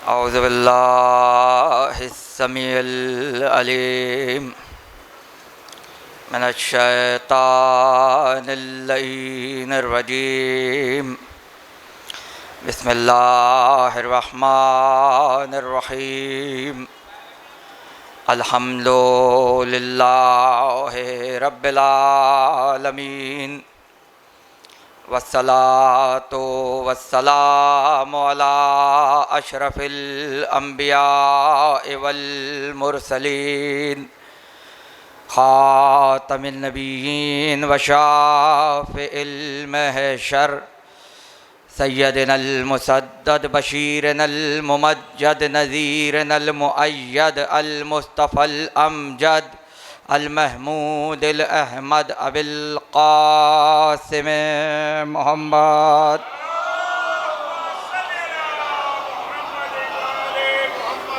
औज़ु बिल्लाहि समीइल अलीम मिनश शैतानिर लईनिर रजीम। बिस्मिल्लाहिर रहमानिर रहीम। अल्हम्दुलिल्लाहि रब्बिल आलमीन वस्सलातु वस्सलामु अला अशरफिल अंबिया वल मुरसलीन खातमिन नबिय्यीन व शाफ़िइल महशर सय्यदिनल मुसद्दद बशीरनल मुमज्जद नज़ीरनल मुअय्यद अल मुस्तफ़ल अमजद अल महमूदिल अहमद अबिल क़ासिम मोहम्मद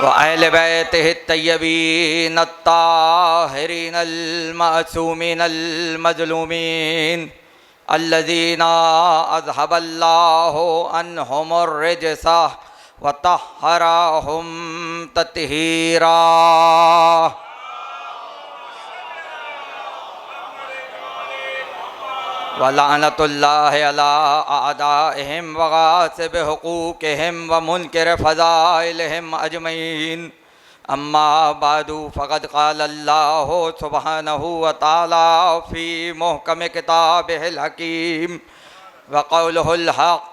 व अहले बैतिहि तय्यबीन अत्ताहिरीन अल मासूमीन अल मज़लूमीन अल्लज़ीना अज़हबल्लाहु अन्हुमुर रिजसा व तह्हरहुम तत्हीरा। वलानतुल्लाहि अला आदाइहिम व गासिब हुकूकिहिम व मुनकिर फ़ज़ाइलिहिम अजमईन। अम्मा बादु फ़क़द क़ालल्लाहु सुब्हानहु व तआला फ़ी मुहकम किताबिहिल हकीम व क़ौलुहुल हक़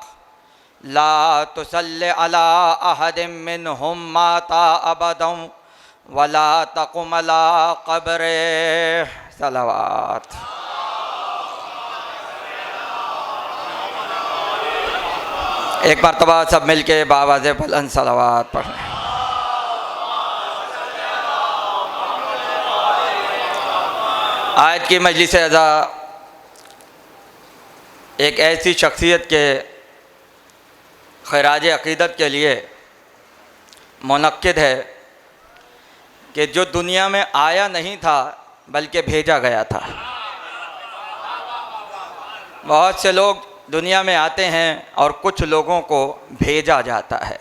ला तुसल्लि अला अहदिम मिनहुम माता अबदन व ला तक़ुम अला क़ब्रिहि। सलावत। एक मरतबा सब मिल के बावाज़े बुलंद सलावत पढ़ें। आज की मजलिस अज़ा एक ऐसी शख्सियत के खराज अक़ीदत के लिए मुनक्किद है कि जो दुनिया में आया नहीं था बल्कि भेजा गया था। बहुत से लोग दुनिया में आते हैं और कुछ लोगों को भेजा जाता है,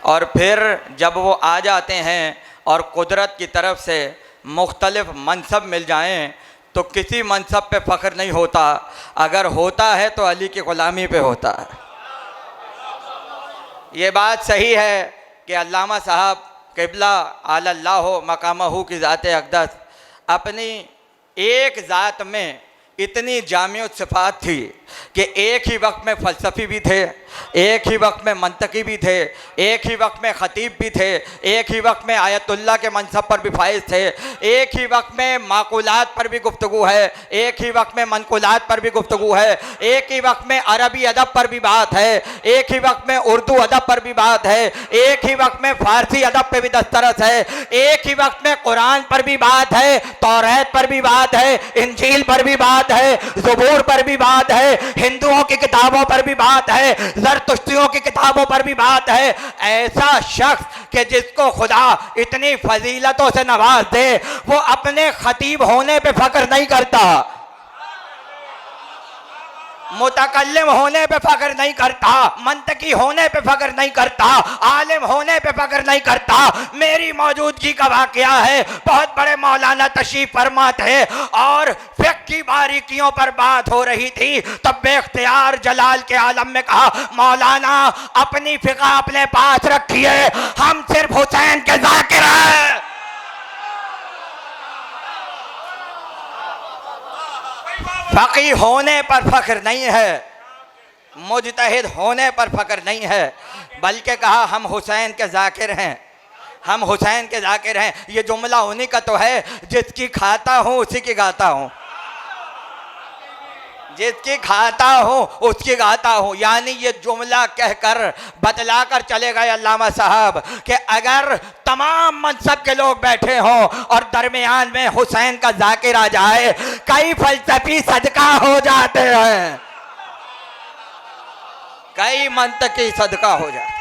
और फिर जब वो आ जाते हैं और कुदरत की तरफ से मुख्तलिफ़ मनसब मिल जाएं तो किसी मनसब पे फ़ख्र नहीं होता, अगर होता है तो अली की ग़ुलामी पे होता है। ये बात सही है कि अल्लामा साहब क़िबला आलल्लाहु मकामहू की ज़ात अक़दस अपनी एक ज़ात में इतनी जामिया सिफ़ात थी कि एक ही वक्त में फ़लसफ़ी भी थे, एक ही वक्त में मंतकी भी थे, एक ही वक्त में ख़तीब भी थे, एक ही वक्त में आयतुल्लाह के मनसब पर भी फाइज़ थे, एक ही वक्त में माक़ूलात पर भी गुफ्तगू है, एक ही वक्त में मनक़ूलात पर भी गुफ्तगू है, एक ही वक्त में अरबी अदब पर भी बात है, एक ही वक्त में उर्दू अदब पर भी बात है, एक ही वक्त में फ़ारसी अदब पर भी दस्तरस है, एक ही वक्त में कुरान पर भी बात है, तौरात पर भी बात है, इंजील पर भी बात है, ज़बूर पर भी बात है, हिंदुओं की किताबों पर भी बात है, ज़रतुश्तियों की किताबों पर भी बात है। ऐसा शख्स कि जिसको खुदा इतनी फजीलतों से नवाज दे, वो अपने खतीब होने पे फ़ख्र नहीं करता, मुतकल्लिम होने पे फ़ख्र नहीं करता, मंतकी होने पे फ़ख्र नहीं करता, आलिम होने पे फ़ख्र नहीं करता। मेरी मौजूदगी का वाक़या है, बहुत बड़े मौलाना तशरीफ़ फरमा थे और फ़िक़्ह की बारीकियों पर बात हो रही थी, तब बेख्तियार जलाल के आलम में कहा, मौलाना अपनी फ़िक़्ह अपने पास रखिए, हम सिर्फ हुसैन के ज़ाकिर हैं। फ़क़ीह होने पर फ़ख्र नहीं है, मुजतहिद होने पर फ़ख्र नहीं है, बल्कि कहा हम हुसैन के ज़ाकिर हैं, हम हुसैन के ज़ाकिर हैं। ये जुमला उन्हीं का तो है जिसकी खाता हूँ उसी की गाता हूँ, जिसकी खाता हूँ उसकी गाता हूँ। यानी ये जुमला कहकर बतला कर चले गए अल्लामा साहब कि अगर तमाम मनसब के लोग बैठे हों और दरमियान में हुसैन का ज़ाकिर आ जाए, कई फ़लसफ़ी सदका हो जाते हैं, कई मंतकी सदका हो जाते।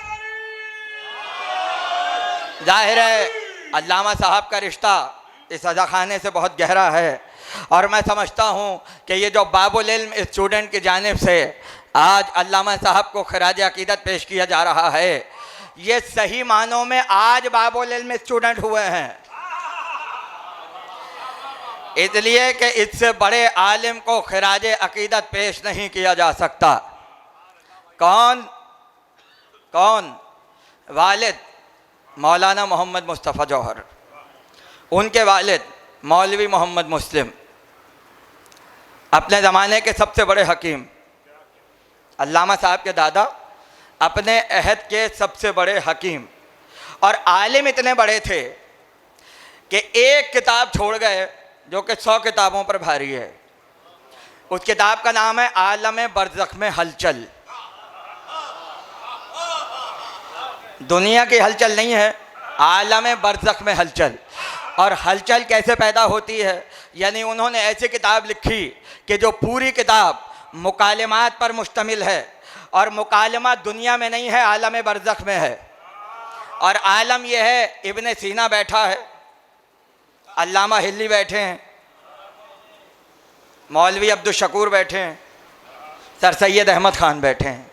जाहिर है अल्लामा साहब का रिश्ता इस अज़ाख़ाने से बहुत गहरा है, और मैं समझता हूँ कि ये जो बाबुल इल्म स्टूडेंट की जानिब से आज अल्लामा साहब को खराज अक़ीदत पेश किया जा रहा है, ये सही मानों में आज बाबुल इल्म स्टूडेंट हुए हैं, इसलिए कि इससे बड़े आलिम को खिराज अकीदत पेश नहीं किया जा सकता। कौन कौन? वालिद मौलाना मोहम्मद मुस्तफ़ा जौहर, उनके वालिद मौलवी मोहम्मद मुस्लिम, अपने ज़माने के सबसे बड़े हकीम। अल्लामा साहब के दादा अपने अहद के सबसे बड़े हकीम और आलिम इतने बड़े थे कि एक किताब छोड़ गए जो कि 100 किताबों पर भारी है। उस किताब का नाम है आलम बरज़ख में हलचल। दुनिया की हलचल नहीं है, आलम बरज़ख में हलचल। और हलचल कैसे पैदा होती है, यानी उन्होंने ऐसी किताब लिखी कि जो पूरी किताब मुकालमात पर मुश्तमिल है, और मुकालमा दुनिया में नहीं है, आलम बरज़ख में है। और आलम यह है, इब्न सीना बैठा है, अल्लामा हिल्ली बैठे हैं, मौलवी अब्दुल शकूर बैठे हैं, सर सैयद अहमद ख़ान बैठे हैं।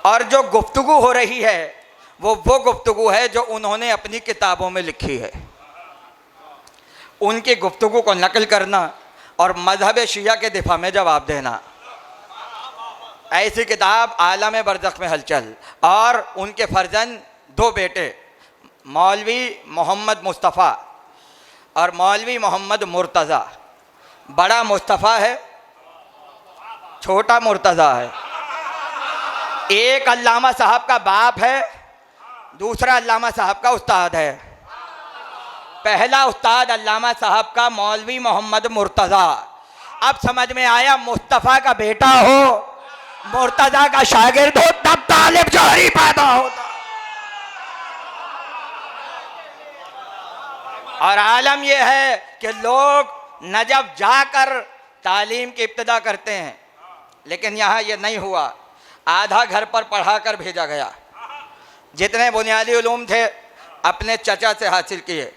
और जो गुफ्तगू हो रही है वो गुफ्तगू है जो उन्होंने अपनी किताबों में लिखी है। उनकी गुफ्तगू को नकल करना और मज़हब शिया के दिफा में जवाब देना, ऐसी किताब आलम बरज़ख में हलचल। और उनके फर्जंद 2 बेटे, मौलवी मोहम्मद मुस्तफ़ा और मौलवी मोहम्मद मुर्तज़ा। बड़ा मुस्तफ़ा है, छोटा मुर्तज़ा है। एक अल्लामा साहब का बाप है, दूसरा अल्लामा साहब का उस्ताद है। पहला उस्ताद अल्लामा साहब का मौलवी मोहम्मद मुर्तज़ा। अब समझ में आया, मुस्तफ़ा का बेटा हो, मुर्तज़ा का शागिर्द हो, तब तालिब जौहरी पैदा होता। और आलम यह है कि लोग नजफ जाकर तालीम की इब्तिदा करते हैं, लेकिन यहाँ ये नहीं हुआ। आधा घर पर पढ़ा कर भेजा गया। जितने बुनियादी उलूम थे अपने चचा से हासिल किए,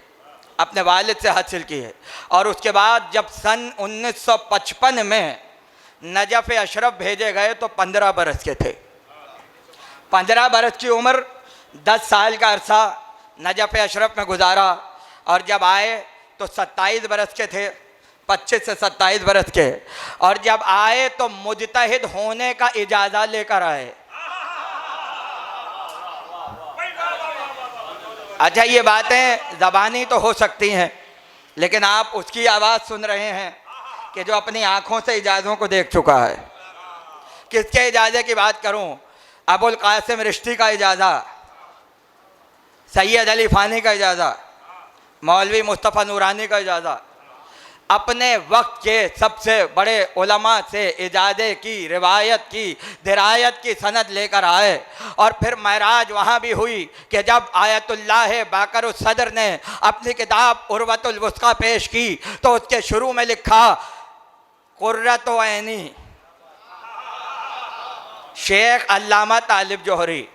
अपने वालिद से हासिल किए। और उसके बाद जब सन 1955 में नजफ़ अशरफ भेजे गए तो 15 बरस के थे। 15 बरस की उम्र, 10 साल का अरसा नजफ़ अशरफ में गुजारा। और जब आए तो 27 बरस के थे, 25 से 27 बरस के। और जब आए तो मुजतहिद होने का इजाज़ा लेकर आए। अच्छा, ये बातें ज़बानी तो हो सकती हैं, लेकिन आप उसकी आवाज़ सुन रहे हैं कि जो अपनी आँखों से इजाज़ों को देख चुका है। किसके इजाज़े की बात करूं? अबुल कासिम रिश्ती का इजाज़ा, सैयद अली फ़ानी का इजाज़ा, मौलवी मुस्तफ़ा नूरानी का इजाज़ा, अपने वक्त के सबसे बड़े उलमा से इजाज़े की, रिवायत की, दिरायत की सनद लेकर आए। और फिर महराज वहाँ भी हुई कि जब आयतुल्लाह बाकर सदर ने अपनी किताब उर्वतुल वुस्का पेश की तो उसके शुरू में लिखा, कुर्रतु ऐनी शेख अल्लामा तालिब जौहरी,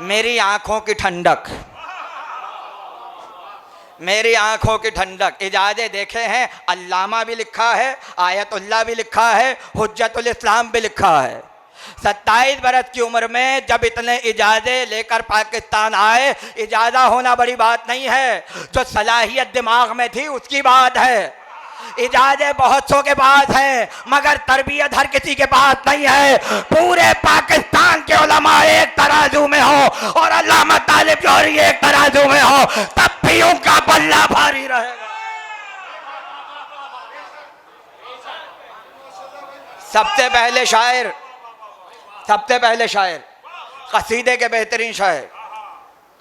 मेरी आँखों की ठंडक, मेरी आँखों की ठंडक। इजाज़े देखे हैं, अल्लामा भी लिखा है, आयतुल्लाह भी लिखा है, हुज्जतुल इस्लाम भी लिखा है। 27 बरस की उम्र में जब इतने इजाज़े लेकर पाकिस्तान आए, इजाज़ा होना बड़ी बात नहीं है, जो सलाहियत दिमाग में थी उसकी बात है। इजाज़े बहुत सौ के पास है, मगर तरबियत हर किसी के पास नहीं है। पूरे पाकिस्तान के उलमा एक तराजू में हो और अल्लामा तालिब जौहरी एक तराजू में हो, तब भी उनका बल्ला भारी रहेगा। सबसे पहले शायर, कसीदे के बेहतरीन शायर।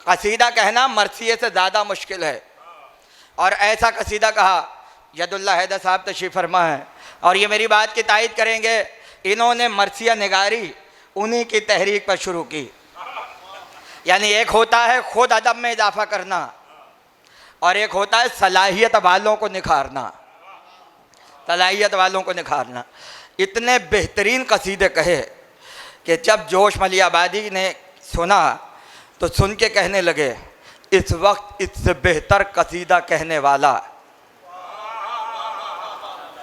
कसीदा कहना मरसिए से ज़्यादा मुश्किल है, और ऐसा कसीदा कहा। यदुल्ला हैदर साहब तशरीफ़ फरमा है और ये मेरी बात की तायद करेंगे। इन्होंने मरसिया निगारी उन्हीं की तहरीक पर शुरू की। यानी एक होता है खुद अदब में इजाफा करना, और एक होता है सलाहियत वालों को निखारना, सलाहियत वालों को निखारना। इतने बेहतरीन कसीदे कहे कि जब जोश मलियाबादी ने सुना तो सुन के कहने लगे, इस वक्त इससे बेहतर कसीदा कहने वाला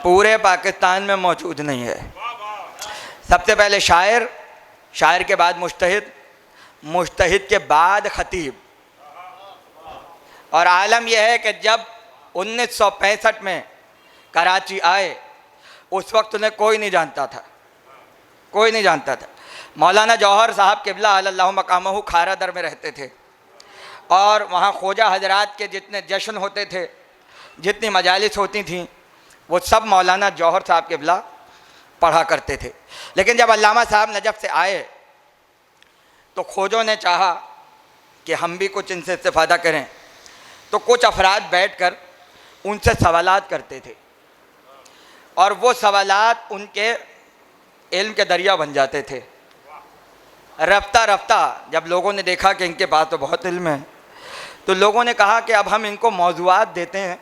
पूरे पाकिस्तान में मौजूद नहीं है। सबसे पहले शायर, शायर के बाद मुज्तहिद, मुज्तहिद के बाद खतीब। और आलम यह है कि जब 1965 में कराची आए, उस वक्त उन्हें कोई नहीं जानता था, कोई नहीं जानता था। मौलाना जौहर साहब क़िबला अल्लाहु मकामहू खारा दर में रहते थे, और वहाँ ख्वाजा हजरात के जितने जश्न होते थे, जितनी मजालिस होती थीं, वो सब मौलाना जौहर साहब क़िबला पढ़ा करते थे। लेकिन जब अल्लामा साहब नजफ़ से आए तो खोजों ने चाहा कि हम भी कुछ इनसे इस्तिफ़ादा करें, तो कुछ अफराद बैठकर उनसे सवालात करते थे, और वो सवालात उनके इल्म के दरिया बन जाते थे। रफ्ता रफ्ता जब लोगों ने देखा कि इनके पास तो बहुत इल्म है, तो लोगों ने कहा कि अब हम इनको मौज़ूआत देते हैं,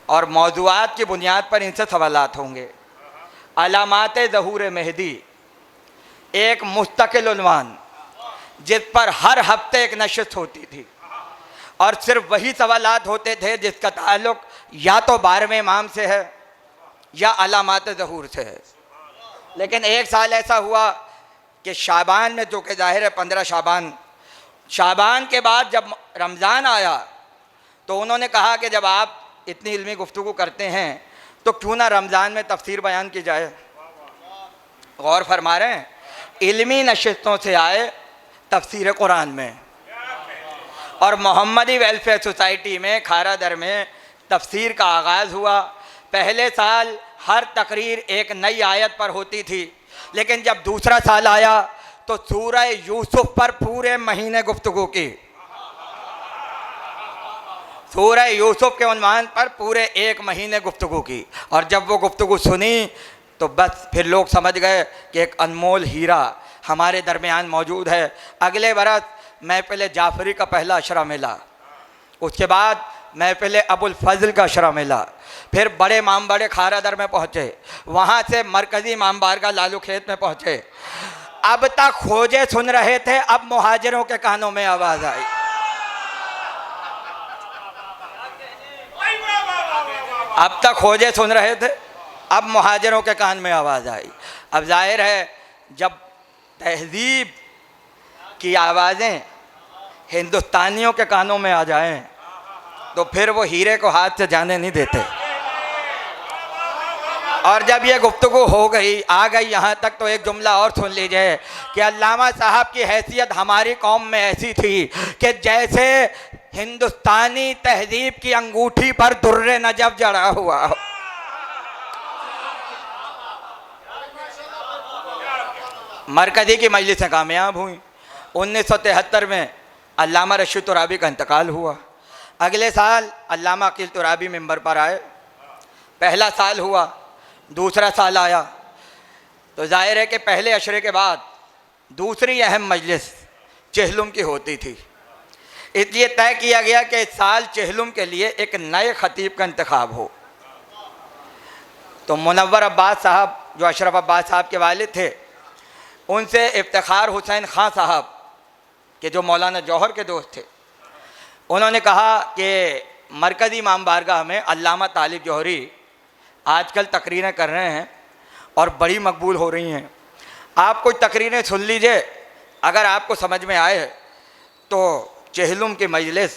और मौज़ूआत की बुनियाद पर इनसे सवालात होंगे। अलामात ज़हूर मेहदी एक मुस्तकिल उन्वान, जिस पर हर हफ्ते एक नशिस्त होती थी, और सिर्फ वही सवालात होते थे जिसका ताल्लुक़ या तो 12वें इमाम से है या अलामात ज़हूर से है। लेकिन एक साल ऐसा हुआ कि शाबान में, जो कि ज़ाहिर है 15 शाबान के बाद जब रमज़ान आया, तो उन्होंने कहा कि जब आप इतनी इल्मी गुफ्तगू करते हैं तो क्यों ना रमज़ान में तफसीर बयान की जाए। गौर फरमा रहे हैं, इल्मी नशिस्तों से आए तफसीर कुरान में, और मोहम्मदी वेलफेयर सोसाइटी में खारा दर में तफसीर का आगाज़ हुआ। पहले साल हर तकरीर एक नई आयत पर होती थी, लेकिन जब दूसरा साल आया तो सूरह यूसुफ पर पूरे महीने गुफ्तगू की, सूरह यूसुफ के उन्वान पर पूरे 1 महीने गुफ्तगू की। और जब वो गुफ्तगू सुनी तो बस फिर लोग समझ गए कि एक अनमोल हीरा हमारे दरमियान मौजूद है। अगले बरस महफिल जाफरी का पहला अशरा मिला, उसके बाद महफिल अबुल फजल का अशरा मिला, फिर बड़े इमाम बड़े खारा दर में पहुँचे, वहाँ से मरकज़ी इमाम बारगाह लालू खेत में पहुँचे। अब तक खोजे सुन रहे थे, अब मुहाजिरों के कानों में आवाज़ आई। अब तक खोजे सुन रहे थे, अब मुहाजिरों के कान में आवाज़ आई। अब जाहिर है जब तहज़ीब की आवाज़ें हिंदुस्तानियों के कानों में आ जाएं, तो फिर वो हीरे को हाथ से जाने नहीं देते। और जब ये गुफ्तगू हो गई, आ गई यहाँ तक, तो एक जुमला और सुन लीजिए कि अल्लामा साहब की हैसियत हमारी कौम में ऐसी थी कि जैसे हिंदुस्तानी तहजीब की अंगूठी पर दुर्रे नजफ जड़ा हुआ हो। मरकज़ी की मजलिसें कामयाब हुई। 1973 में अल्लामा रशीद तुराबी का इंतकाल हुआ। अगले साल अल्लामा अकील तुराबी मिंबर पर आए। पहला साल हुआ, दूसरा साल आया, तो जाहिर है कि पहले अशरे के बाद दूसरी अहम मजलिस चहलुम की होती थी। इसलिए तय किया गया कि इस साल चहलुम के लिए एक नए ख़तीब का इंतखाब हो। तो मुनव्वर अब्बास साहब, जो अशरफ अब्बास साहब के वालिद थे, उनसे इफ्तिखार हुसैन खां साहब के जो मौलाना जौहर के दोस्त थे, उन्होंने कहा कि मरकज़ी इमाम बारगाह में अल्लामा तालिब जौहरी आजकल तकरीरें कर रहे हैं और बड़ी मकबूल हो रही हैं, आप कुछ तकरीरें सुन लीजिए, अगर आपको समझ में आए तो चहलुम की मजलिस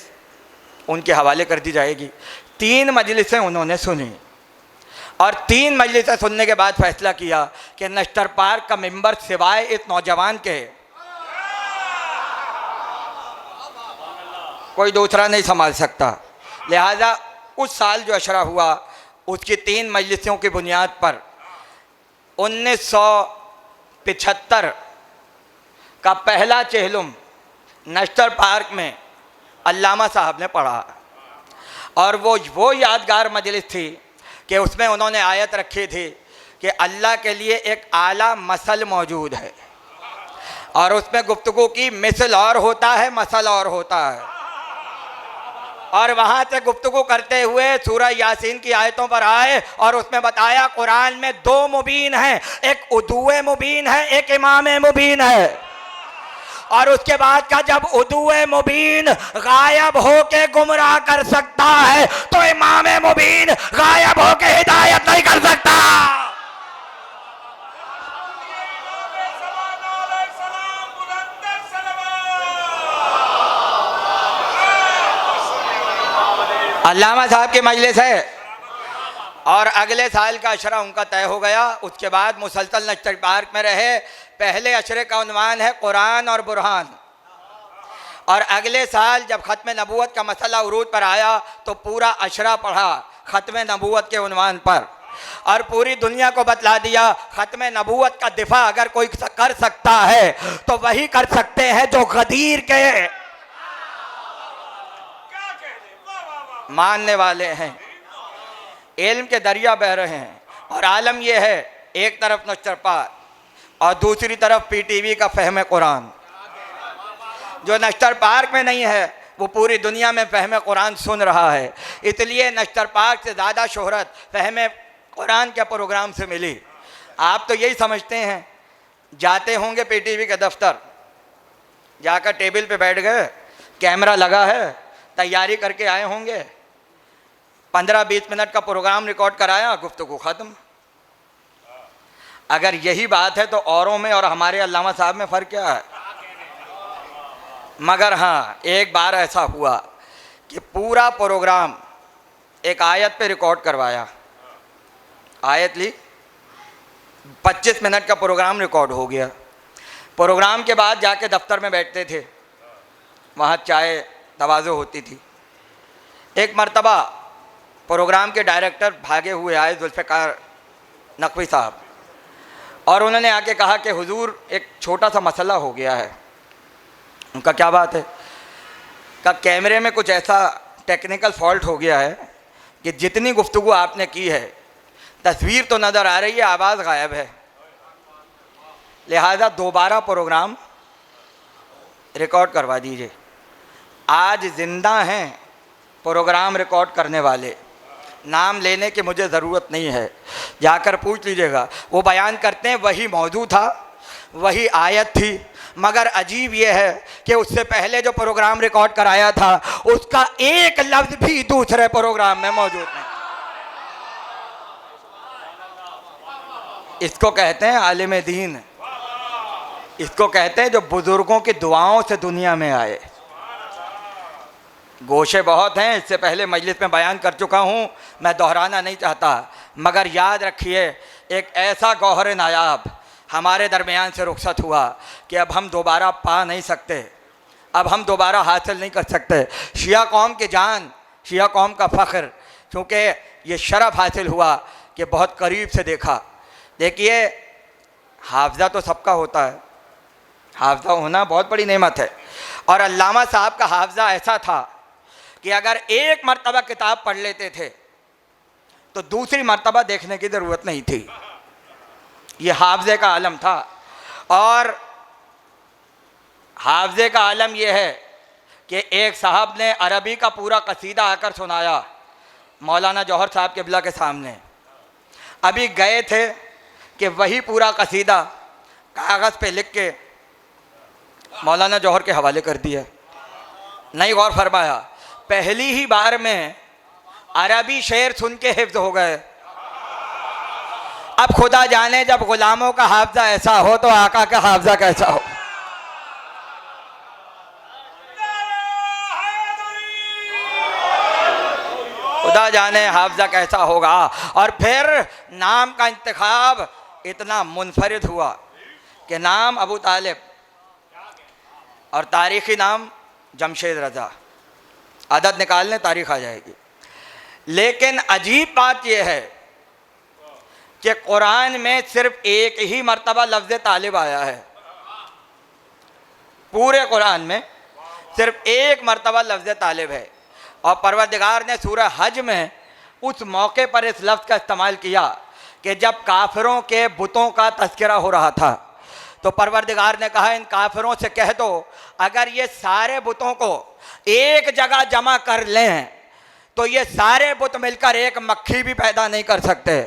उनके हवाले कर दी जाएगी। 3 मजलिसें उन्होंने सुनी, और 3 मजलिसें सुनने के बाद फ़ैसला किया कि नश्तर पार्क का मिंबर सिवाय इस नौजवान के कोई दूसरा नहीं संभाल सकता। लिहाजा उस साल जो अशरा हुआ, उसकी 3 मजलिसों की बुनियाद पर 1975 का पहला चहलुम नश्तर पार्क में अल्लामा साहब ने पढ़ा, और वो यादगार मजलिस थी कि उसमें उन्होंने आयत रखी थी कि अल्लाह के लिए एक आला मसल मौजूद है, और उसमें गुफ्तगू की मिसल और होता है, मसल और होता है। और वहाँ से गुफ्तगू करते हुए सूरह यासीन की आयतों पर आए, और उसमें बताया कुरान में 2 मुबीन हैं, एक उदुए मुबीन है, एक इमामे मुबीन है। और उसके बाद का जब उदुए मुबीन गायब होके गुमराह कर सकता है, तो इमामे मुबीन गायब होके हिदायत नहीं कर सकता। अल्लामा साहब की मजलिस है और अगले साल का अशरा उनका तय हो गया। उसके बाद मुसलसल नश्तर पार्क में रहे। पहले अशरे का उन्वान है कुरान और बुरहान, और अगले साल जब ख़त्म नबूवत का मसला उरूज पर आया तो पूरा अशरा पढ़ा ख़त्म नबूवत के उन्वान पर, और पूरी दुनिया को बतला दिया ख़त्म नबूवत का दिफा अगर कोई कर सकता है तो वही कर सकते हैं जो गदीर के मानने वाले हैं। इल्म के दरिया बह रहे हैं और आलम यह है, एक तरफ नश्तर पार्क और दूसरी तरफ पीटीवी का फहम कुरान। जो नश्तर पार्क में नहीं है वो पूरी दुनिया में फहम कुरान सुन रहा है, इसलिए नश्तर पार्क से ज़्यादा शोहरत फहम कुरान के प्रोग्राम से मिली। आप तो यही समझते हैं, जाते होंगे पीटीवी के दफ्तर, जाकर टेबल पे बैठ गए, कैमरा लगा है, तैयारी करके आए होंगे, 15-20 मिनट का प्रोग्राम रिकॉर्ड कराया, गुफ्तगू ख़त्म। अगर यही बात है तो औरों में और हमारे अल्लामा साहब में फ़र्क क्या है? मगर हाँ, एक बार ऐसा हुआ कि पूरा प्रोग्राम एक आयत पे रिकॉर्ड करवाया, आयत ली, 25 मिनट का प्रोग्राम रिकॉर्ड हो गया। प्रोग्राम के बाद जाके दफ्तर में बैठते थे, वहाँ चाय तवाज़ो होती थी। एक मर्तबा प्रोग्राम के डायरेक्टर भागे हुए आए, जुल्फ़िकार नकवी साहब, और उन्होंने आके कहा कि हुजूर एक छोटा सा मसला हो गया है। उनका क्या बात है? का कैमरे में कुछ ऐसा टेक्निकल फॉल्ट हो गया है कि जितनी गुफ्तगू आपने की है तस्वीर तो नज़र आ रही है, आवाज़ गायब है, लिहाजा दोबारा प्रोग्राम रिकॉर्ड करवा दीजिए। आज ज़िंदा हैं प्रोग्राम रिकॉर्ड करने वाले, नाम लेने की मुझे ज़रूरत नहीं है, जाकर पूछ लीजिएगा। वो बयान करते हैं वही मौजू था, वही आयत थी, मगर अजीब यह है कि उससे पहले जो प्रोग्राम रिकॉर्ड कराया था उसका एक लफ्ज़ भी दूसरे प्रोग्राम में मौजूद नहीं। इसको कहते हैं आलिम दीन, इसको कहते हैं जो बुज़ुर्गों की दुआओं से दुनिया में आए। गोशे बहुत हैं, इससे पहले मजलिस में बयान कर चुका हूँ, मैं दोहराना नहीं चाहता, मगर याद रखिए एक ऐसा गौहर नायाब हमारे दरमियान से रुखसत हुआ कि अब हम दोबारा पा नहीं सकते, अब हम दोबारा हासिल नहीं कर सकते। शिया कौम की जान, शिया कौम का फ़ख्र, क्योंकि ये शरफ़ हासिल हुआ कि बहुत करीब से देखा। देखिए, हाफ़ज़ा तो सबका होता है, हाफ़ज़ा होना बहुत बड़ी नेमत है, और अल्लामा साहब का हाफ़ज़ा ऐसा था कि अगर एक मर्तबा किताब पढ़ लेते थे तो दूसरी मर्तबा देखने की ज़रूरत नहीं थी। ये हाफ़ज़े का आलम था, और हाफ़ज़े का आलम यह है कि एक साहब ने अरबी का पूरा कसीदा आकर सुनाया मौलाना जौहर साहब क़िबला के सामने। अभी गए थे कि वही पूरा कसीदा कागज़ पे लिख के मौलाना जौहर के हवाले कर दिया। नहीं गौर फरमाया, पहली ही बार में अरबी शेर सुन के हिफ्ज़ हो गए। अब खुदा जाने जब गुलामों का हाफ़ज़ा ऐसा हो तो आका का हाफ़ज़ा कैसा हो। खुदा जाने हाफ़ज़ा कैसा होगा। और फिर नाम का इंतखाब इतना मुनफरिद हुआ कि नाम अबू तालिब और तारीख़ी नाम जमशेद रज़ा, अदद निकाल लें तारीख़ आ जाएगी। लेकिन अजीब बात यह है कि कुरान में सिर्फ एक ही मर्तबा लफ्ज़ तालिब आया है, पूरे कुरान में सिर्फ एक मर्तबा लफ्ज़ तालिब है, और परवरदिगार ने सूरह हज में उस मौके पर इस लफ्ज़ का इस्तेमाल किया कि जब काफिरों के बुतों का तज़किरा हो रहा था तो परवरदिगार ने कहा इन काफिरों से कह दो अगर ये सारे बुतों को एक जगह जमा कर लें तो ये सारे बुत मिलकर एक मक्खी भी पैदा नहीं कर सकते।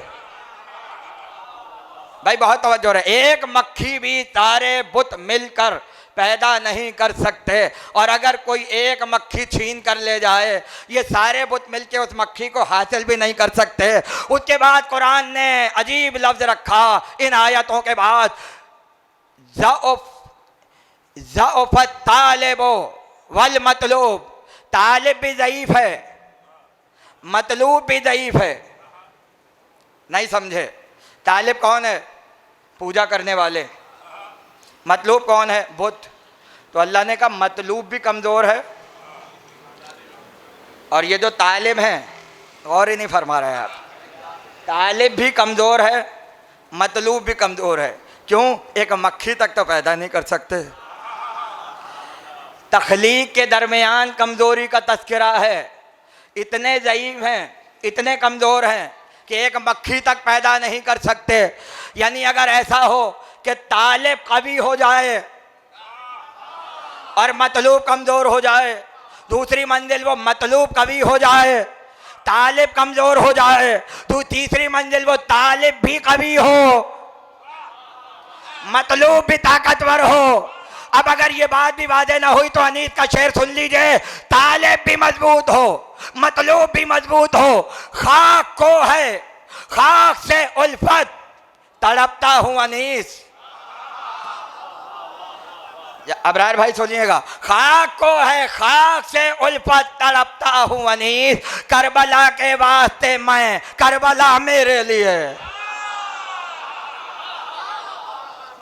भाई बहुत तवज्जो रहे, एक मक्खी भी सारे बुत मिलकर पैदा नहीं कर सकते, और अगर कोई एक मक्खी छीन कर ले जाए ये सारे बुत मिलके उस मक्खी को हासिल भी नहीं कर सकते। उसके बाद कुरान ने अजीब लफ्ज़ रखा इन आयतों के बाद, ज़अफ़त तालिबो वल मतलूब, तालिब भी ज़ईफ़ है मतलूब भी ज़ईफ है। नहीं समझे? तालिब कौन है? पूजा करने वाले। मतलूब कौन है? बुत। तो अल्लाह ने कहा मतलूब भी कमज़ोर है और ये जो तालिब हैं, और ही नहीं फरमा रहे आप, तालिब भी कमज़ोर है, मतलूब भी कमज़ोर है। क्यों? एक मक्खी तक तो पैदा नहीं कर सकते। तख्लीक के दरमियान कमज़ोरी का तस्करा है। इतने ज़ईफ़ हैं, इतने कमज़ोर हैं कि एक मक्खी तक पैदा नहीं कर सकते। यानी अगर ऐसा हो कि तालिब कवी हो जाए और मतलूब कमज़ोर हो जाए, दूसरी मंजिल वो मतलूब कवी हो जाए, तालिब कमज़ोर हो जाए, तो तीसरी मंजिल वो तालिब भी कवी हो, मतलूब भी ताकतवर हो। अब अगर ये बात भी वादे ना हुई तो अनीस का शेर सुन लीजिए, तालिब भी मजबूत हो, मतलूब भी मजबूत हो, खाक को है खाक से उल्फत तड़पता हूं अनीस। अबरार भाई सुनिएगा, खाक को है खाक से उल्फत तड़पता हूं अनीस, करबला के वास्ते मैं, करबला मेरे लिए।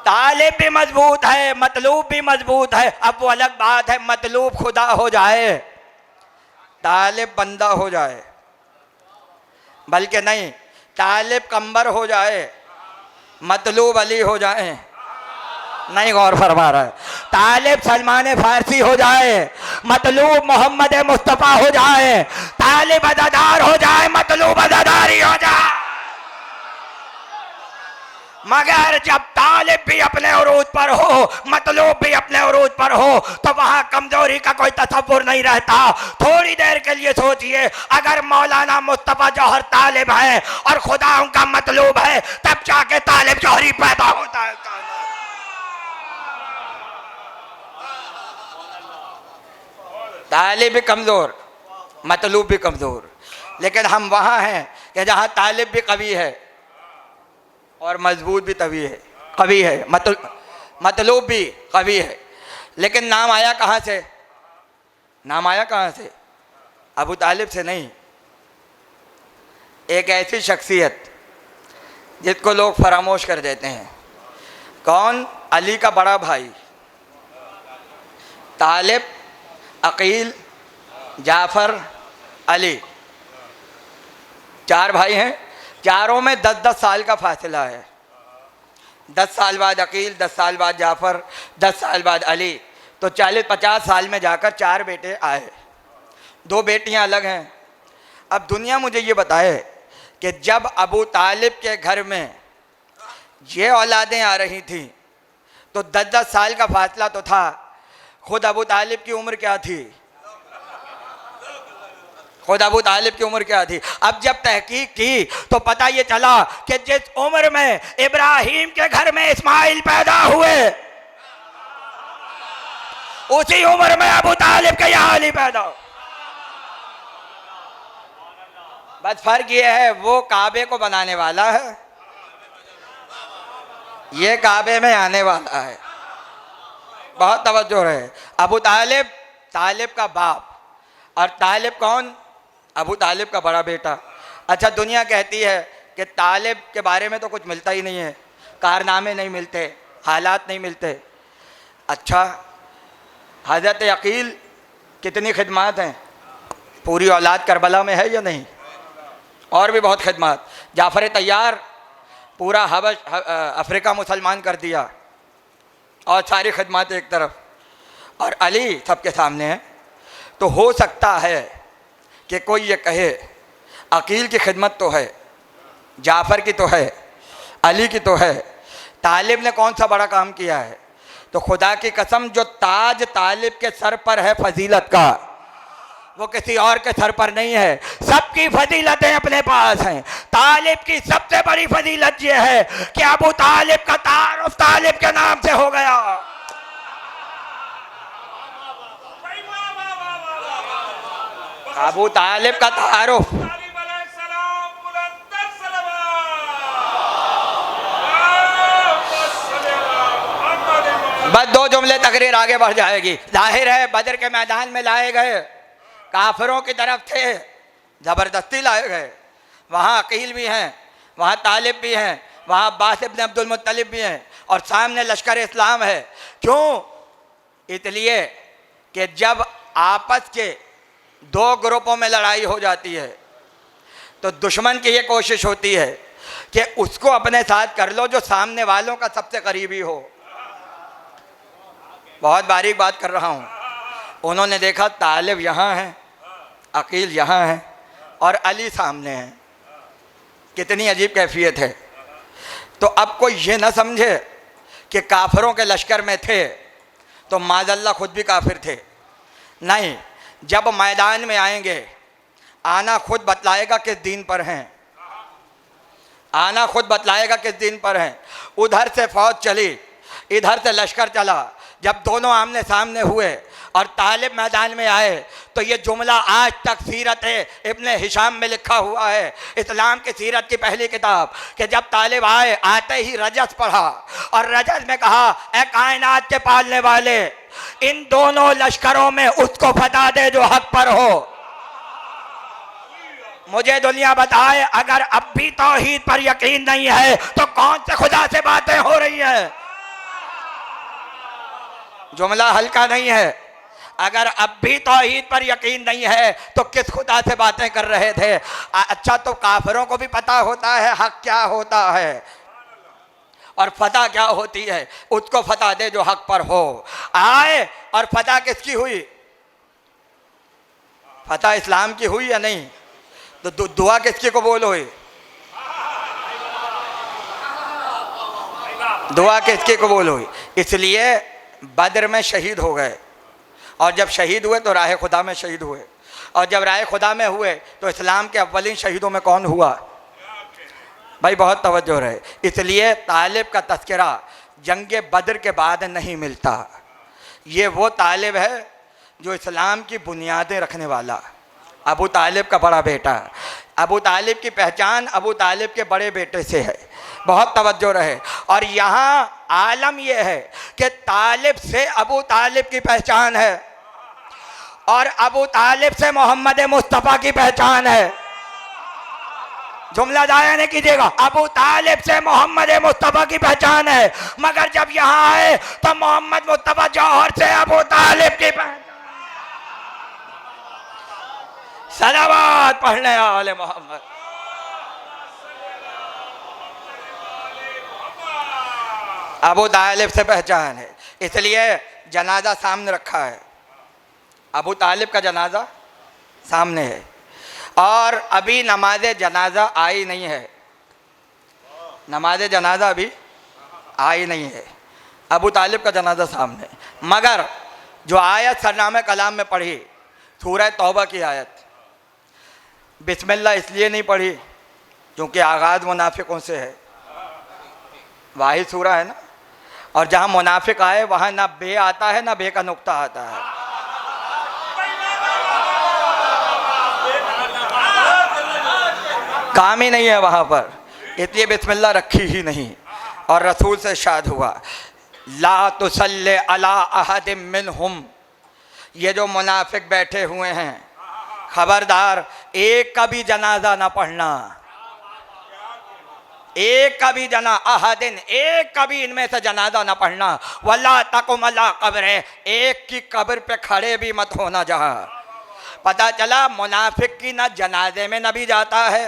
तालिब भी मजबूत है, मतलूब भी मजबूत है। अब वो अलग बात है मतलूब खुदा हो जाए, तालिब बंदा हो जाए, बल्कि नहीं, तालिब कंबर हो जाए, मतलूब अली हो जाए। नहीं गौर फरमा रहा है। तालिब सलमान फारसी हो जाए, मतलूब मोहम्मद मुस्तफ़ा हो जाए, तालिब अज़ादार हो जाए, मतलूब अज़ादारी हो जाए। मगर जब तालिब भी अपने उरूज पर हो, मतलूब भी अपने उरूज पर हो, तो वहां कमजोरी का कोई तसव्वुर नहीं रहता। थोड़ी देर के लिए सोचिए, अगर मौलाना मुस्तफ़ा जौहर तालिब है और खुदा उनका मतलूब है, तब जाके तालिब जौहरी पैदा होता है। तालिब भी कमजोर, मतलूब भी कमजोर, लेकिन हम वहां हैं कि जहां तालिब भी कवी है और मजबूत भी तवी है, कवी है, मतलूब भी कवी है। लेकिन नाम आया कहाँ से? नाम आया कहाँ से? अबू तालिब से नहीं। एक ऐसी शख्सियत जिसको लोग फरामोश कर देते हैं। कौन? अली का बड़ा भाई तालिब, अकील, जाफ़र, अली। चार भाई हैं, चारों में 10-10 साल का फासला है। 10 साल बाद अकील, 10 साल बाद जाफ़र, 10 साल बाद अली, तो 40-50 साल में जाकर 4 बेटे आए। 2 बेटियां अलग हैं। अब दुनिया मुझे ये बताए कि जब अबू तालिब के घर में ये औलादें आ रही थी तो 10-10 साल का फासला तो था। खुद अबू तालिब की उम्र क्या थी? खुद अबू तालिब की उम्र क्या थी? अब जब तहकीक की तो पता ये चला कि जिस उम्र में इब्राहिम के घर में इस्माइल पैदा हुए, उसी उम्र में अबू तालिब के यहाँ अली पैदा हो। बस फर्क ये है, वो काबे को बनाने वाला है, ये काबे में आने वाला है। बहुत तवज्जो रहे। अबू तालिब, तालिब का बाप, और तालिब कौन? अबू तालिब का बड़ा बेटा। अच्छा, दुनिया कहती है कि तालिब के बारे में तो कुछ मिलता ही नहीं है, कारनामे नहीं मिलते, हालात नहीं मिलते। अच्छा, हज़रत अकील कितनी खिदमत हैं, पूरी औलाद करबला में है या नहीं? और भी बहुत खिदमत। जाफ़र तैयार पूरा हबश अफ्रीका मुसलमान कर दिया, और सारी खिदमत एक तरफ, और अली सबके सामने है। तो हो सकता है कि कोई ये कहे अकील की खिदमत तो है, जाफ़र की तो है, अली की तो है, तालिब ने कौन सा बड़ा काम किया है? तो खुदा की कसम, जो ताज तालिब के सर पर है फजीलत का, वो किसी और के सर पर नहीं है। सबकी फजीलतें अपने पास हैं। तालिब की सबसे बड़ी फजीलत ये है कि अबू तालिब का तारुफ तालिब के नाम से हो गया। अबू तालिब का तारुफ। बस 2 जुमले तकरीर आगे बढ़ जाएगी। जाहिर है बदर के मैदान में लाए गए काफिरों की तरफ थे ज़बरदस्ती लाए गए। वहाँ अकील भी हैं, वहाँ तालिब भी हैं, वहाँ अब्बास इब्न अब्दुल मुत्तलिब भी हैं और सामने लश्कर इस्लाम है। क्यों? इसलिए कि जब आपस के दो ग्रुपों में लड़ाई हो जाती है तो दुश्मन की ये कोशिश होती है कि उसको अपने साथ कर लो जो सामने वालों का सबसे करीबी हो। बहुत बारीक बात कर रहा हूँ। उन्होंने देखा तालिब यहाँ है, अकील यहाँ है और अली सामने है। कितनी अजीब कैफियत है। तो अब कोई ये ना समझे कि काफिरों के लश्कर में थे तो माज़ल्लाह खुद भी काफिर थे। नहीं, जब मैदान में आएंगे आना खुद बतलाएगा किस दीन पर हैं, आना खुद बतलाएगा किस दीन पर हैं। उधर से फौज चली, इधर से लश्कर चला। जब दोनों आमने सामने हुए और तालिब मैदान में आए तो ये जुमला आज तक सीरत इब्ने हिशाम में लिखा हुआ है, इस्लाम की सीरत की पहली किताब, कि जब तालिब आए आते ही रजस पढ़ा और रजस में कहा, ए कायनात के पालने वाले, इन दोनों लश्करों में उसको फता दे जो हक पर हो। मुझे दुनिया बताए अगर अब भी तौहीद पर यकीन नहीं है तो कौन से खुदा से बातें हो रही हैं। जुमला हल्का नहीं है। अगर अब भी तौहीद पर यकीन नहीं है तो किस खुदा से बातें कर रहे थे। अच्छा, तो काफिरों को भी पता होता है हक क्या होता है और फतह क्या होती है। उसको फतह दे जो हक पर हो। आए और फतह किसकी हुई? फतह इस्लाम की हुई या नहीं? तो दुआ किसकी कबूल हुई? दुआ किसकी कबूल हुई? इसलिए बदर में शहीद हो गए और जब शहीद हुए तो राह खुदा में शहीद हुए और जब राह खुदा में हुए तो इस्लाम के अव्वलीन शहीदों में कौन हुआ? भाई बहुत तवज्जो रहे। इसलिए तालिब का तस्करा जंग बदर के बाद नहीं मिलता। ये वो तालिब है जो इस्लाम की बुनियादें रखने वाला, अबू तालिब का बड़ा बेटा। अबू तालिब की पहचान अबू तालिब के बड़े बेटे से है। बहुत तवज्जो रहे। और यहाँ आलम यह है कि तालिब से अबू तालिब की पहचान है और अबू तालिब से मोहम्मद मुस्तफ़ा की पहचान है। जुमला जाया नहीं कीजिएगा। अबू तालिब से मोहम्मद मुस्तफ़ा की पहचान है, मगर जब यहाँ आए तो मोहम्मद मुस्तफ़ा जौहर से अबू तालिब की पहचान। सलावत पढ़ने वाले मोहम्मद। अबू तालिब से पहचान है, इसलिए जनाजा सामने रखा है। अबू तालिब का जनाजा सामने है और अभी नमाज जनाजा आई नहीं है। नमाज जनाजा अभी आई नहीं है। अबू तालिब का जनाजा सामने। मगर जो आयत सरनामे कलाम में पढ़ी, सूरह तौबा की आयत, बिस्मिल्लाह इसलिए नहीं पढ़ी क्योंकि आगाज़ मुनाफिकों से है। वाहिद सूरा है ना, और जहाँ मुनाफिक आए वहाँ ना बे आता है ना बे का नुक्ता आता है। काम ही नहीं है वहाँ पर, इसलिए बिस्मिल्लाह रखी ही नहीं। और रसूल से इरशाद हुआ, ला तुसल्ले अला अहदिम मिनहुम, ये जो मुनाफिक बैठे हुए हैं खबरदार एक का भी जनाजा ना पढ़ना। एक का भी अहदिन, एक का भी इनमें से जनाजा ना पढ़ना। वला तकुम अला कब्र, एक की कब्र पे खड़े भी मत होना। जहाँ पता चला मुनाफिक की ना जनाजे में नबी जाता है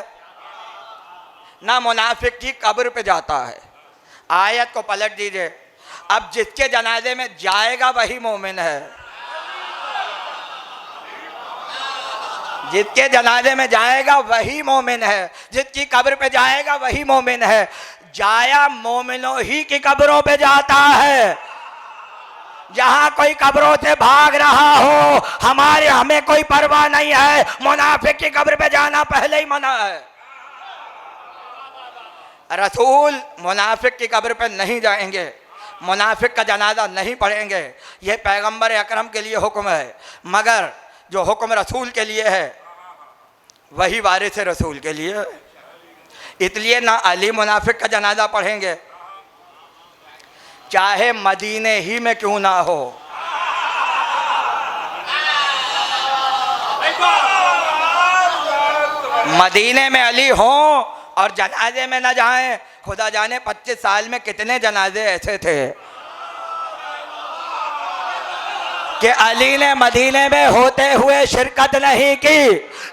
ना मुनाफिक की कब्र पे जाता है। आयत को पलट दीजिए। अब जिसके जनाजे में जाएगा वही मोमिन है। जिसके जनाजे में जाएगा वही मोमिन है, जिसकी कब्र पे जाएगा वही मोमिन है। जाया मोमिनों ही की कब्रों पे जाता है। जहां कोई कब्रों से भाग रहा हो हमें कोई परवाह नहीं है। मुनाफिक की कब्र पे जाना पहले ही मना है। रसूल मुनाफिक की कब्र पे नहीं जाएंगे, मुनाफिक का जनाजा नहीं पढ़ेंगे। यह पैगंबर अकरम के लिए हुक्म है, मगर जो हुक्म रसूल के लिए है वही वारिस रसूल के लिए। इसलिए ना अली मुनाफिक का जनाजा पढ़ेंगे, चाहे मदीने ही में क्यों ना हो। मदीने में अली हों और जनाजे में न जाएं। खुदा जाने 25 साल में कितने जनाजे ऐसे थे कि अली ने मदीने में होते हुए शिरकत नहीं की,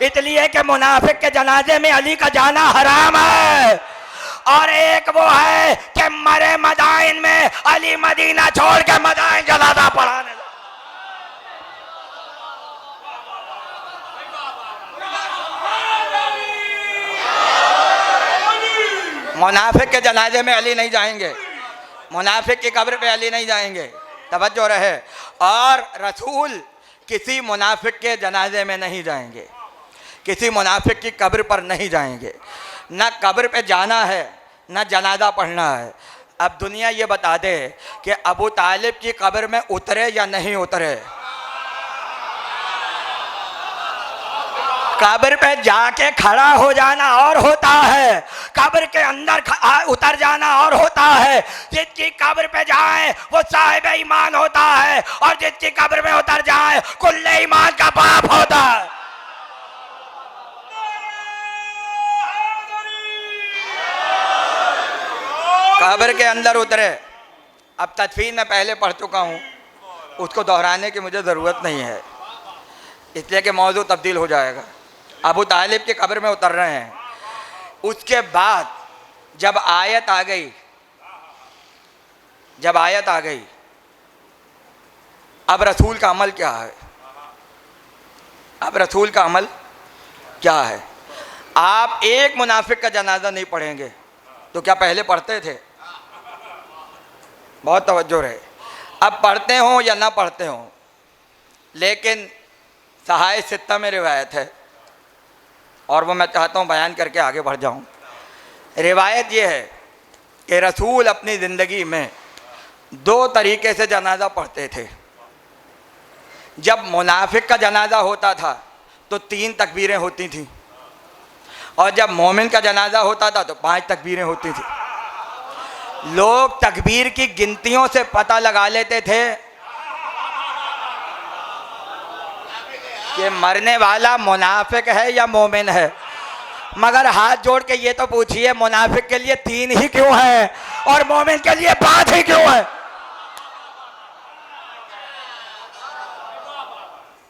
इसलिए कि मुनाफिक के जनाजे में अली का जाना हराम है। और एक वो है कि मरे मदाइन में अली मदीना छोड़ के मदाइन जनाजा पढ़ाने। मुनाफिक के जनाजे में अली नहीं जाएंगे, मुनाफिक की कब्र पे अली नहीं जाएंगे, तवज्जो रहे। और रसूल किसी मुनाफिक के जनाजे में नहीं जाएंगे, किसी मुनाफिक की कब्र पर नहीं जाएंगे। न कब्र पे जाना है न जनाजा पढ़ना है। अब दुनिया ये बता दे कि अबू तालिब की कब्र में उतरे या नहीं उतरे। कब्र पे जाके खड़ा हो जाना और होता है, कब्र के अंदर उतर जाना और होता है। जिसकी कब्र पे जाए वो साहिब ईमान होता है, और जिसकी कब्र में उतर जाए कुल्ले ईमान का बाप होता है। कब्र के अंदर उतरे। अब तदफीन में पहले पढ़ चुका हूँ, उसको दोहराने की मुझे ज़रूरत नहीं है, इसलिए कि मौजू तब्दील हो जाएगा। अबू तालिब की कब्र में उतर रहे हैं। उसके बाद जब आयत आ गई, जब आयत आ गई, अब रसूल का अमल क्या है? अब रसूल का अमल क्या है? आप एक मुनाफिक का जनाजा नहीं पढ़ेंगे तो क्या पहले पढ़ते थे? बहुत तवज्जो रहे। अब पढ़ते हों या ना पढ़ते हों, लेकिन सहाय सित्ता में रिवायत है और वो मैं चाहता हूँ बयान करके आगे बढ़ जाऊँ। रिवायत ये है कि रसूल अपनी ज़िंदगी में 2 तरीके से जनाजा पढ़ते थे। जब मुनाफिक का जनाजा होता था तो 3 तकबीरें होती थीं, और जब मोमिन का जनाजा होता था तो 5 तकबीरें होती थी। लोग तकबीर की गिनतियों से पता लगा लेते थे कि मरने वाला मुनाफिक है या मोमिन है। मगर हाथ जोड़ के ये तो पूछिए, मुनाफिक के लिए 3 ही क्यों है और मोमिन के लिए 5 ही क्यों है?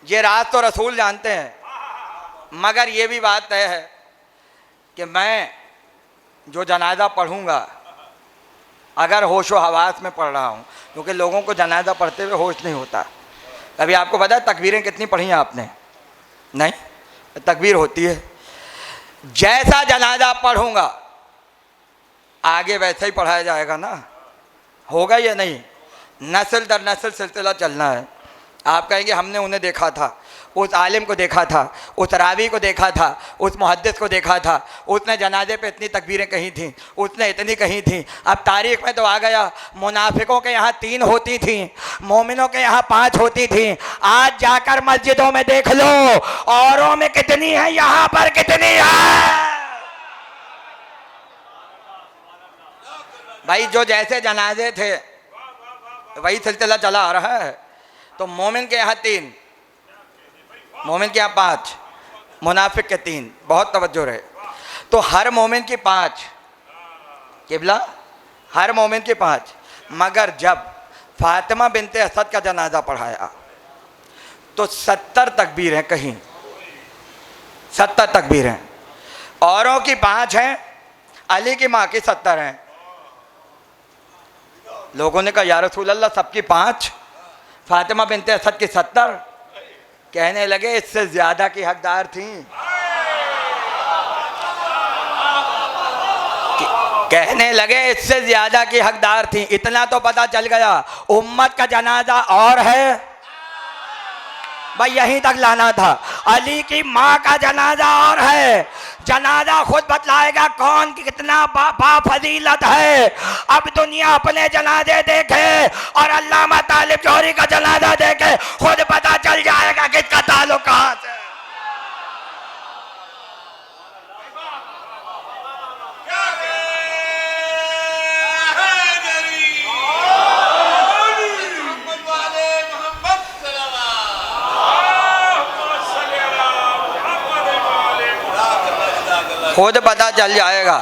ये राज तो रसूल जानते हैं, मगर ये भी बात तय है कि मैं जो जनाजा पढ़ूंगा अगर होशो हवास में पढ़ रहा हूँ, क्योंकि लोगों को जनाजा पढ़ते हुए होश नहीं होता। अभी आपको पता है तकबीरें कितनी पढ़ी हैं आपने? नहीं, तकबीर होती है। जैसा जनाजा पढ़ूंगा आगे वैसा ही पढ़ाया जाएगा ना, होगा या नहीं? नस्ल दर नस्ल सिलसिला चलना है। आप कहेंगे हमने उन्हें देखा था, उस आलिम को देखा था, उस रावी को देखा था, उस मुहद्दिस को देखा था, उसने जनाजे पे इतनी तकबीरें कही थीं, उसने इतनी कही थीं। अब तारीख़ में तो आ गया, मुनाफिकों के यहाँ 3 होती थीं, मोमिनों के यहाँ 5 होती थीं। आज जाकर मस्जिदों में देख लो, औरों में कितनी है, यहाँ पर कितनी है। भाई जो जैसे जनाजे थे वही सिलसिला चला आ रहा है। तो मोमिन के यहाँ 3, मोमिन के यहाँ 5, मुनाफिक के 3। बहुत तवज्जो रहे। तो हर मोमिन की 5 किबला, हर मोमिन की 5। मगर जब फातिमा बिनते असद का जनाजा पढ़ाया तो 70 तकबीरें कहीं, 70 तकबीरें। औरों की 5 हैं, अली की माँ की 70 हैं। लोगों ने कहा या रसूल अल्लाह सबकी 5, फातिमा बिनते असद की 70। कहने लगे इससे ज्यादा की हकदार थी। कहने लगे इससे ज्यादा की हकदार थी। इतना तो पता चल गया उम्मत का जनाजा और है, भाई यहीं तक लाना था। अली की माँ का जनाजा और है। जनाजा खुद बतलाएगा कौन की कितना बाफजीलत है। अब दुनिया अपने जनाजे देखे और अल्लामा तालिब जौहरी का जनाजा देखे, खुद पता चल जाएगा किसका ताल्लुक कहाँ से। खुद पता चल जाएगा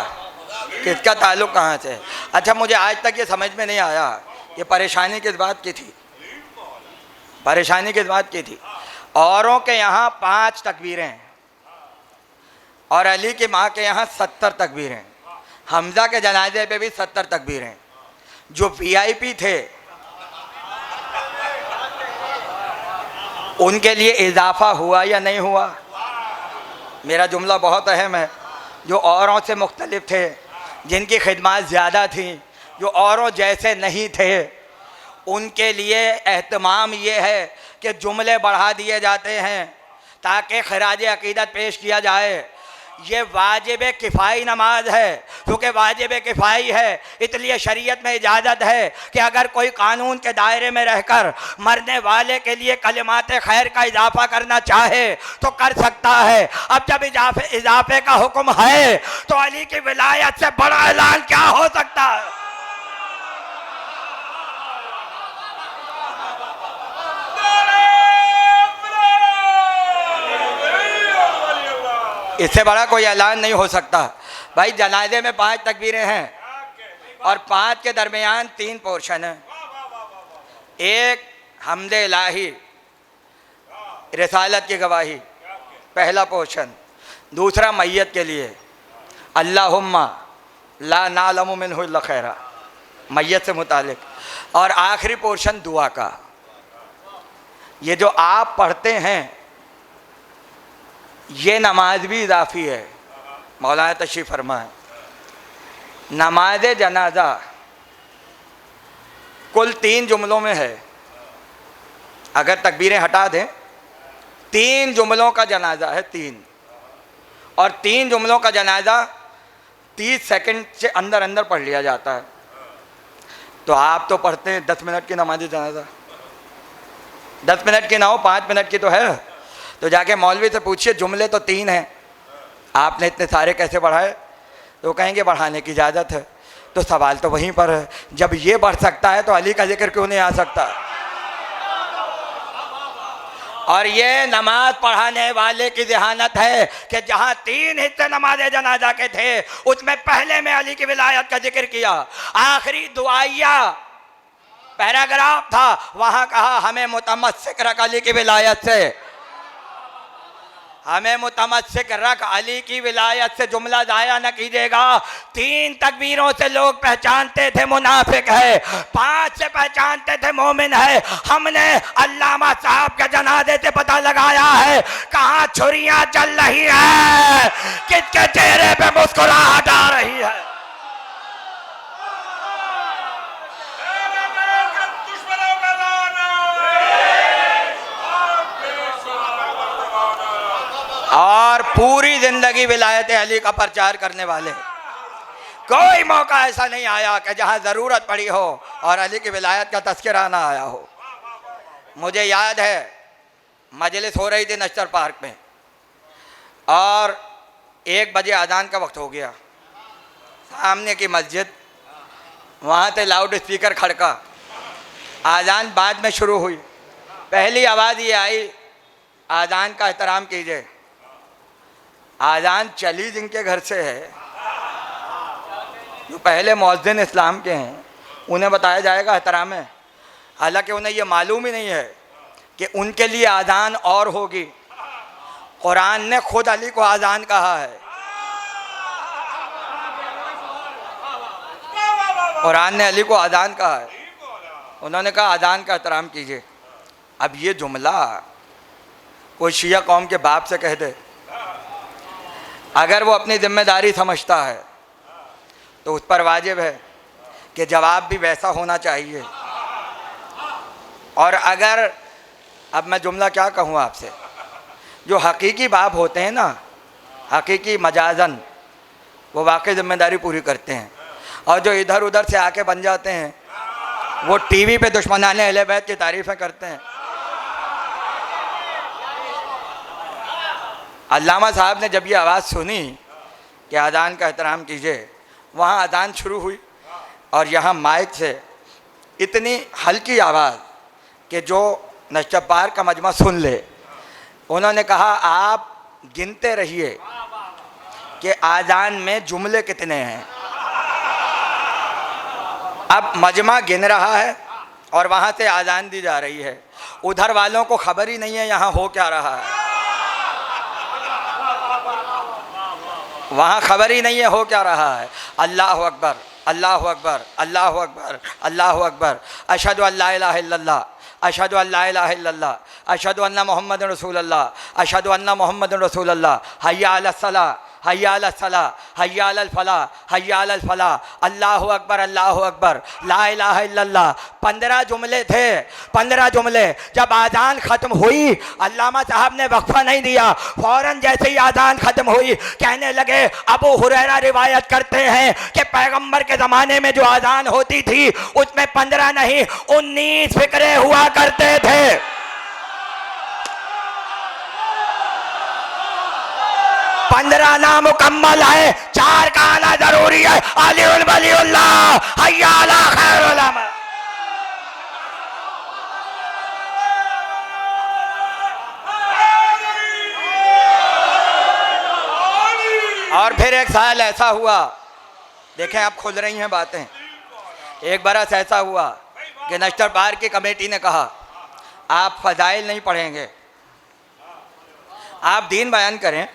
किसका ताल्लुक कहाँ से है। अच्छा, मुझे आज तक ये समझ में नहीं आया ये परेशानी किस बात की थी। परेशानी किस बात की थी? औरों के यहाँ 5 तकबीरें हैं और अली की माँ के यहाँ 70 तकबीरें हैं। हमजा के जनाजे पे भी 70 तकबीरें हैं। जो वीआईपी थे उनके लिए इजाफा हुआ या नहीं हुआ? मेरा जुमला बहुत अहम है। जो औरों से मुख्तलिफ थे, जिनकी खिदमत ज़्यादा थी, जो औरों जैसे नहीं थे, उनके लिए एहतमाम ये है कि जुमले बढ़ा दिए जाते हैं ताकि खराज अकीदत पेश किया जाए। ये वाजिब किफ़ाई नमाज है। क्योंकि वाजिब किफ़ाई है इसलिए शरीयत में इजाज़त है कि अगर कोई कानून के दायरे में रहकर मरने वाले के लिए कलिमात खैर का इजाफा करना चाहे तो कर सकता है। अब जब इजाफे का हुक्म है तो अली की विलायत से बड़ा ऐलान क्या हो सकता है? इससे बड़ा कोई ऐलान नहीं हो सकता। भाई, जनाजे में 5 तकबीरें हैं और 5 के दरमियान 3 पोर्शन हैं। एक हमदे इलाही, रिसालत की गवाही, पहला पोर्शन। दूसरा मैयत के लिए अल्लाहुम्मा ला नालमु मिन्हु इल्ला खैरा, मैयत से मुतालिक। और आखिरी पोर्शन दुआ का। ये जो आप पढ़ते हैं ये नमाज भी इजाफी है। मौलाना तशरीफ़ फरमाए, नमाज जनाजा कुल 3 जुमलों में है। अगर तकबीरें हटा दें, 3 जुमलों का जनाजा है, 3। और 3 जुमलों का जनाजा 30 सेकंड से अंदर अंदर पढ़ लिया जाता है। तो आप तो पढ़ते हैं 10 मिनट की नमाज जनाजा। 10 मिनट की ना हो, 5 मिनट की तो है। तो जाके मौलवी से पूछिए, जुमले तो 3 हैं, आपने इतने सारे कैसे बढ़ाए? तो कहेंगे बढ़ाने की इजाज़त है। तो सवाल तो वहीं पर है, जब ये बढ़ सकता है तो अली का जिक्र क्यों नहीं आ सकता? और ये नमाज पढ़ाने वाले की जहानत है कि जहाँ 3 हिस्से नमाज जनाजा के थे उसमें पहले में अली की विलायत का जिक्र किया। आखिरी दुआइया पैराग्राफ था, वहाँ कहा हमें मुतमस्सिक रख अली की विलायत से, हमें मुतमस्सिक रख अली की विलायत से। जुमला जाया न कीजिएगा। 3 तकबीरों से लोग पहचानते थे मुनाफिक है, 5 से पहचानते थे मोमिन है। हमने अल्लामा साहब के जनाजे से पता लगाया है कहाँ छुरियां चल रही है, किसके चेहरे पे मुस्कुराहट आ रही है। और पूरी जिंदगी विलायत अली का प्रचार करने वाले, कोई मौका ऐसा नहीं आया कि जहां ज़रूरत पड़ी हो और अली की विलायत का तज़किरा ना आया हो। मुझे याद है मजलिस हो रही थी नश्तर पार्क में और 1 बजे अजान का वक्त हो गया। सामने की मस्जिद, वहाँ से लाउड स्पीकर खड़का, अजान बाद में शुरू हुई। पहली आवाज़ ये आई, अजान का एहतराम कीजिए। आज़ान चली जिनके घर से है, जो पहले मुअज्जिन इस्लाम के हैं, उन्हें बताया जाएगा एहतराम है। हालांकि उन्हें यह मालूम ही नहीं है कि उनके लिए आज़ान और होगी। कुरान ने खुद अली को आज़ान कहा है। कुरान ने अली को आज़ान कहा है। उन्होंने कहा आज़ान का एहतराम कीजिए। अब ये जुमला कोई शिया कौम के बाप से कह दे, अगर वो अपनी जिम्मेदारी समझता है तो उस पर वाजिब है कि जवाब भी वैसा होना चाहिए। और अगर, अब मैं जुमला क्या कहूँ आपसे, जो हकीकी बाप होते हैं ना, हकीकी मजाजन, वो वाकई जिम्मेदारी पूरी करते हैं। और जो इधर उधर से आके बन जाते हैं, वो टीवी पे दुश्मनाने अहले बैत की तारीफ़ें करते हैं। अल्लामा साहब ने जब ये आवाज़ सुनी कि अज़ान का एहतराम कीजिए, वहाँ अज़ान शुरू हुई और यहाँ माइक से इतनी हल्की आवाज़ कि जो नश्तर पार्क का मजमा सुन ले। उन्होंने कहा आप गिनते रहिए कि आज़ान में जुमले कितने हैं। अब मजमा गिन रहा है और वहाँ से आज़ान दी जा रही है, उधर वालों को खबर ही नहीं है यहाँ हो क्या रहा है, वहाँ खबर ही नहीं है हो क्या रहा है। अल्लाह अकबर, अल्लाह अकबर, अल्लाह अकबर, अल्लाह अकबर, अशहदु अल्ला इलाहा इल्लल्लाह, अशहदु अल्ला इलाहा इल्लल्लाह, अशहदु अन्ना मुहम्मदुर रसूलुल्लाह, अशहदु अन्ना मुहम्मदुर रसूलुल्लाह, हय्या अलस सलाह, हय्या अलस सलाह, हय्या अलल फलाह, हय्या अलल फलाह, अल्लाहु अकबर, अल्लाहु अकबर, ला इलाहा इल्लल्लाह। 15 जुमले थे, 15 जुमले। जब आज़ान ख़त्म हुई, अल्लामा साहब ने वक्फा नहीं दिया, फ़ौरन जैसे ही आज़ान ख़त्म हुई कहने लगे, अबू हुरैरा रिवायत करते हैं कि पैगंबर के ज़माने में जो आज़ान होती थी उसमें 15 नहीं 19 फ़िक्रे हुआ करते थे। 15 नामुकम्मल है, 4 का आना जरूरी है। अलीउल वलीउल्लाह, हय्या अला खैरुल अमल। और फिर एक साल ऐसा हुआ, देखें अब खुल रही हैं बातें, एक बरस ऐसा हुआ कि नश्तर पार्क की कमेटी ने कहा आप फ़ज़ाइल नहीं पढ़ेंगे, आप दीन बयान करें,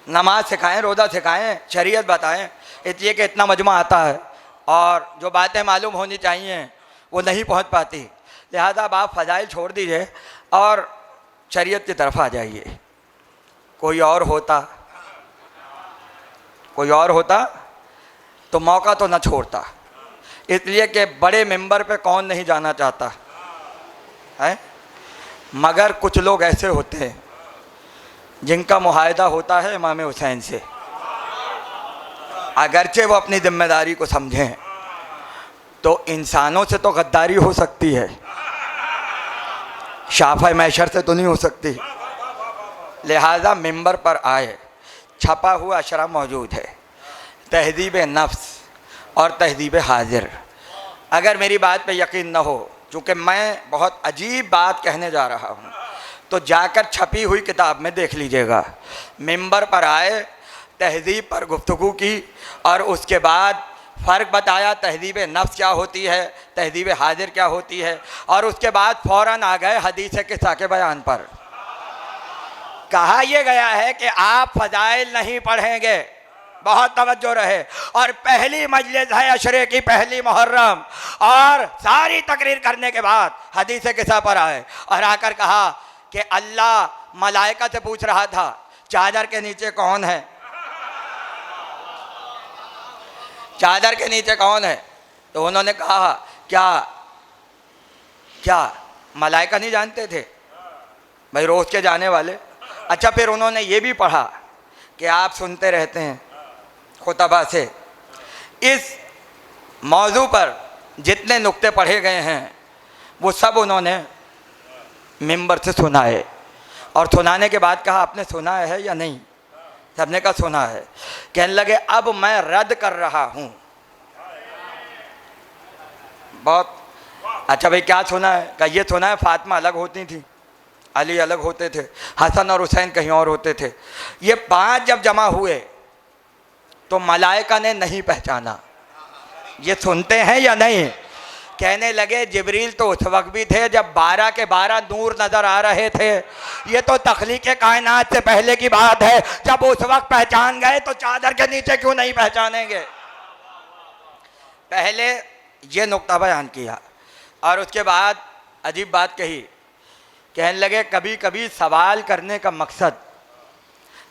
नमाज सिखाएं, रोज़ा सिखाएं, शरीयत बताएं, इसलिए कि इतना मजमा आता है और जो बातें मालूम होनी चाहिए वो नहीं पहुंच पाती, लिहाजा अब आप फ़ज़ाइल छोड़ दीजिए और शरीयत की तरफ आ जाइए। कोई और होता तो मौका तो न छोड़ता, इसलिए कि बड़े मेंबर पे कौन नहीं जाना चाहता है, मगर कुछ लोग ऐसे होते हैं जिनका मुआहदा होता है इमाम हुसैन से, अगरचे वो अपनी जिम्मेदारी को समझें, तो इंसानों से तो गद्दारी हो सकती है, शाफ़ा मैशर से तो नहीं हो सकती। लिहाजा मिंबर पर आए, छपा हुआ अशरा मौजूद है, तहज़ीब नफ्स और तहज़ीब हाजिर। अगर मेरी बात पे यकीन न हो, चूँकि मैं बहुत अजीब बात कहने जा रहा हूँ, तो जाकर छपी हुई किताब में देख लीजिएगा। मिंबर पर आए, तहज़ीब पर गुफ्तगू की और उसके बाद फ़र्क बताया तहज़ीब नफ्स क्या होती है, तहज़ीब हाजिर क्या होती है, और उसके बाद फ़ौरन आ गए हदीस किस्सा के बयान पर। कहा यह गया है कि आप फ़ज़ाइल नहीं पढ़ेंगे, बहुत तवज्जो रहे, और पहली मजलिस है अशरे की, पहली मुहर्रम, और सारी तकरीर करने के बाद हदीस किस्सा पर आए और आकर कहा कि अल्लाह मलाइका से पूछ रहा था चादर के नीचे कौन है, चादर के नीचे कौन है, तो उन्होंने कहा क्या मलाइका नहीं जानते थे भाई, रोज़ के जाने वाले। अच्छा, फिर उन्होंने ये भी पढ़ा कि आप सुनते रहते हैं खुतबा से, इस मौजू पर जितने नुक्ते पढ़े गए हैं वो सब उन्होंने मिंबर से सुनाए, और सुनाने के बाद कहा आपने सुना है या नहीं, सबने कहा सुना है। कहने लगे अब मैं रद्द कर रहा हूँ। बहुत अच्छा भाई, क्या सुना है? कहा ये सुना है फातिमा अलग होती थी, अली अलग होते थे, हसन और हुसैन कहीं और होते थे। ये 5 जब जमा हुए तो मलाइका ने नहीं पहचाना, ये सुनते हैं या नहीं। कहने लगे जिब्रील तो उस वक्त भी थे जब 12 के 12 नूर नज़र आ रहे थे, ये तो तख्लीक़ कायनात से पहले की बात है, जब उस वक्त पहचान गए तो चादर के नीचे क्यों नहीं पहचानेंगे। पहले ये नुक्ता बयान किया और उसके बाद अजीब बात कही, कहने लगे कभी कभी सवाल करने का मकसद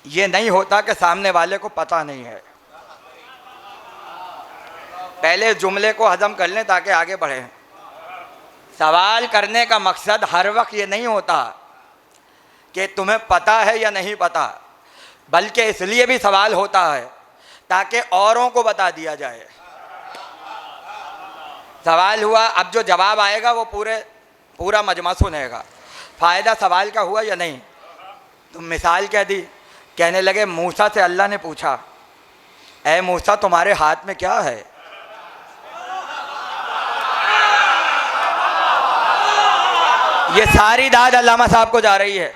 ये नहीं होता कि सामने वाले को पता नहीं है। पहले जुमले को हजम कर लें ताकि आगे बढ़ें। सवाल करने का मकसद हर वक्त ये नहीं होता कि तुम्हें पता है या नहीं पता, बल्कि इसलिए भी सवाल होता है ताकि औरों को बता दिया जाए। सवाल हुआ, अब जो जवाब आएगा वो पूरा मजमा सुनेगा, फ़ायदा सवाल का हुआ या नहीं। तो मिसाल क्या दी, कहने लगे मूसा से अल्लाह ने पूछा, ए मूसा तुम्हारे हाथ में क्या है। ये सारी दाद अल्लामा साहब को जा रही है,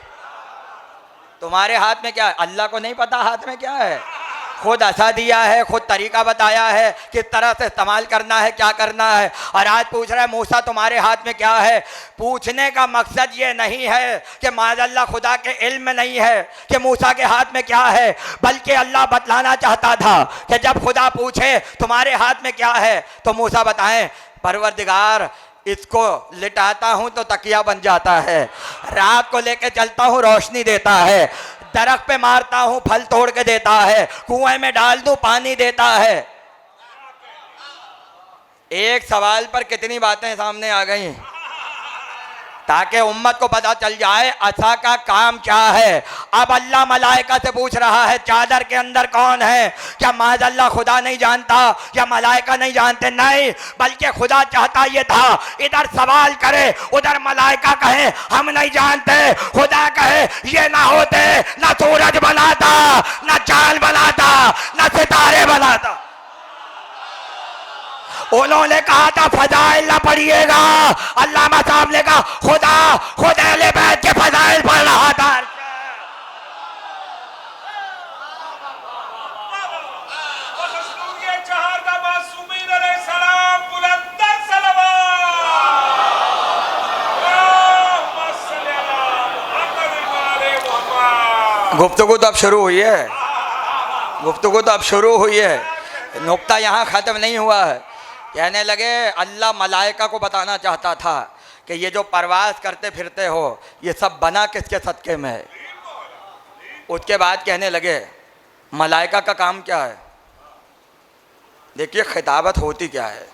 तुम्हारे हाथ में क्या है। अल्लाह को नहीं पता हाथ में क्या है, खुद हंसा दिया है, खुद तरीका बताया है किस तरह से इस्तेमाल करना है, क्या करना है। और आज पूछ रहा है मूसा तुम्हारे हाथ में क्या है। पूछने का मकसद ये नहीं है कि माज़अल्लाह खुदा के इल्म में नहीं है कि मूसा के हाथ में क्या है, बल्कि अल्लाह बतलाना चाहता था कि जब खुदा पूछे तुम्हारे हाथ में क्या है तो मूसा बताएं परवरदिगार इसको लिटाता हूं तो तकिया बन जाता है, रात को लेके चलता हूं रोशनी देता है, दरख्त पे मारता हूं फल तोड़ के देता है, कुएं में डाल दूं पानी देता है। एक सवाल पर कितनी बातें सामने आ गई ताकि उम्मत को पता चल जाए असा का काम क्या है। अब अल्लाह मलाइका से पूछ रहा है चादर के अंदर कौन है। क्या माज़अल्लाह खुदा नहीं जानता या मलाइका नहीं जानते? नहीं, बल्कि खुदा चाहता ये था इधर सवाल करे उधर मलाइका कहे हम नहीं जानते। खुदा कहे ये ना होते ना सूरज बनाता, ना चांद बनाता, ना सितारे बनाता। उन्होंने कहा था फजाइल ना पढ़िएगा, अल्लामा साहब ने कहा खुदा खुद अहले बैत के फजाइल पढ़ रहा था। गुफ्तगू तो अब शुरू हुई है, गुफ्तगू तो अब शुरू हुई है, नुक्ता यहाँ ख़त्म नहीं हुआ है। कहने लगे अल्लाह मलाइका को बताना चाहता था कि ये जो परवास करते फिरते हो ये सब बना किसके सदक़े में है। उसके बाद कहने लगे मलाइका का काम क्या है। देखिए खिताबत होती क्या है,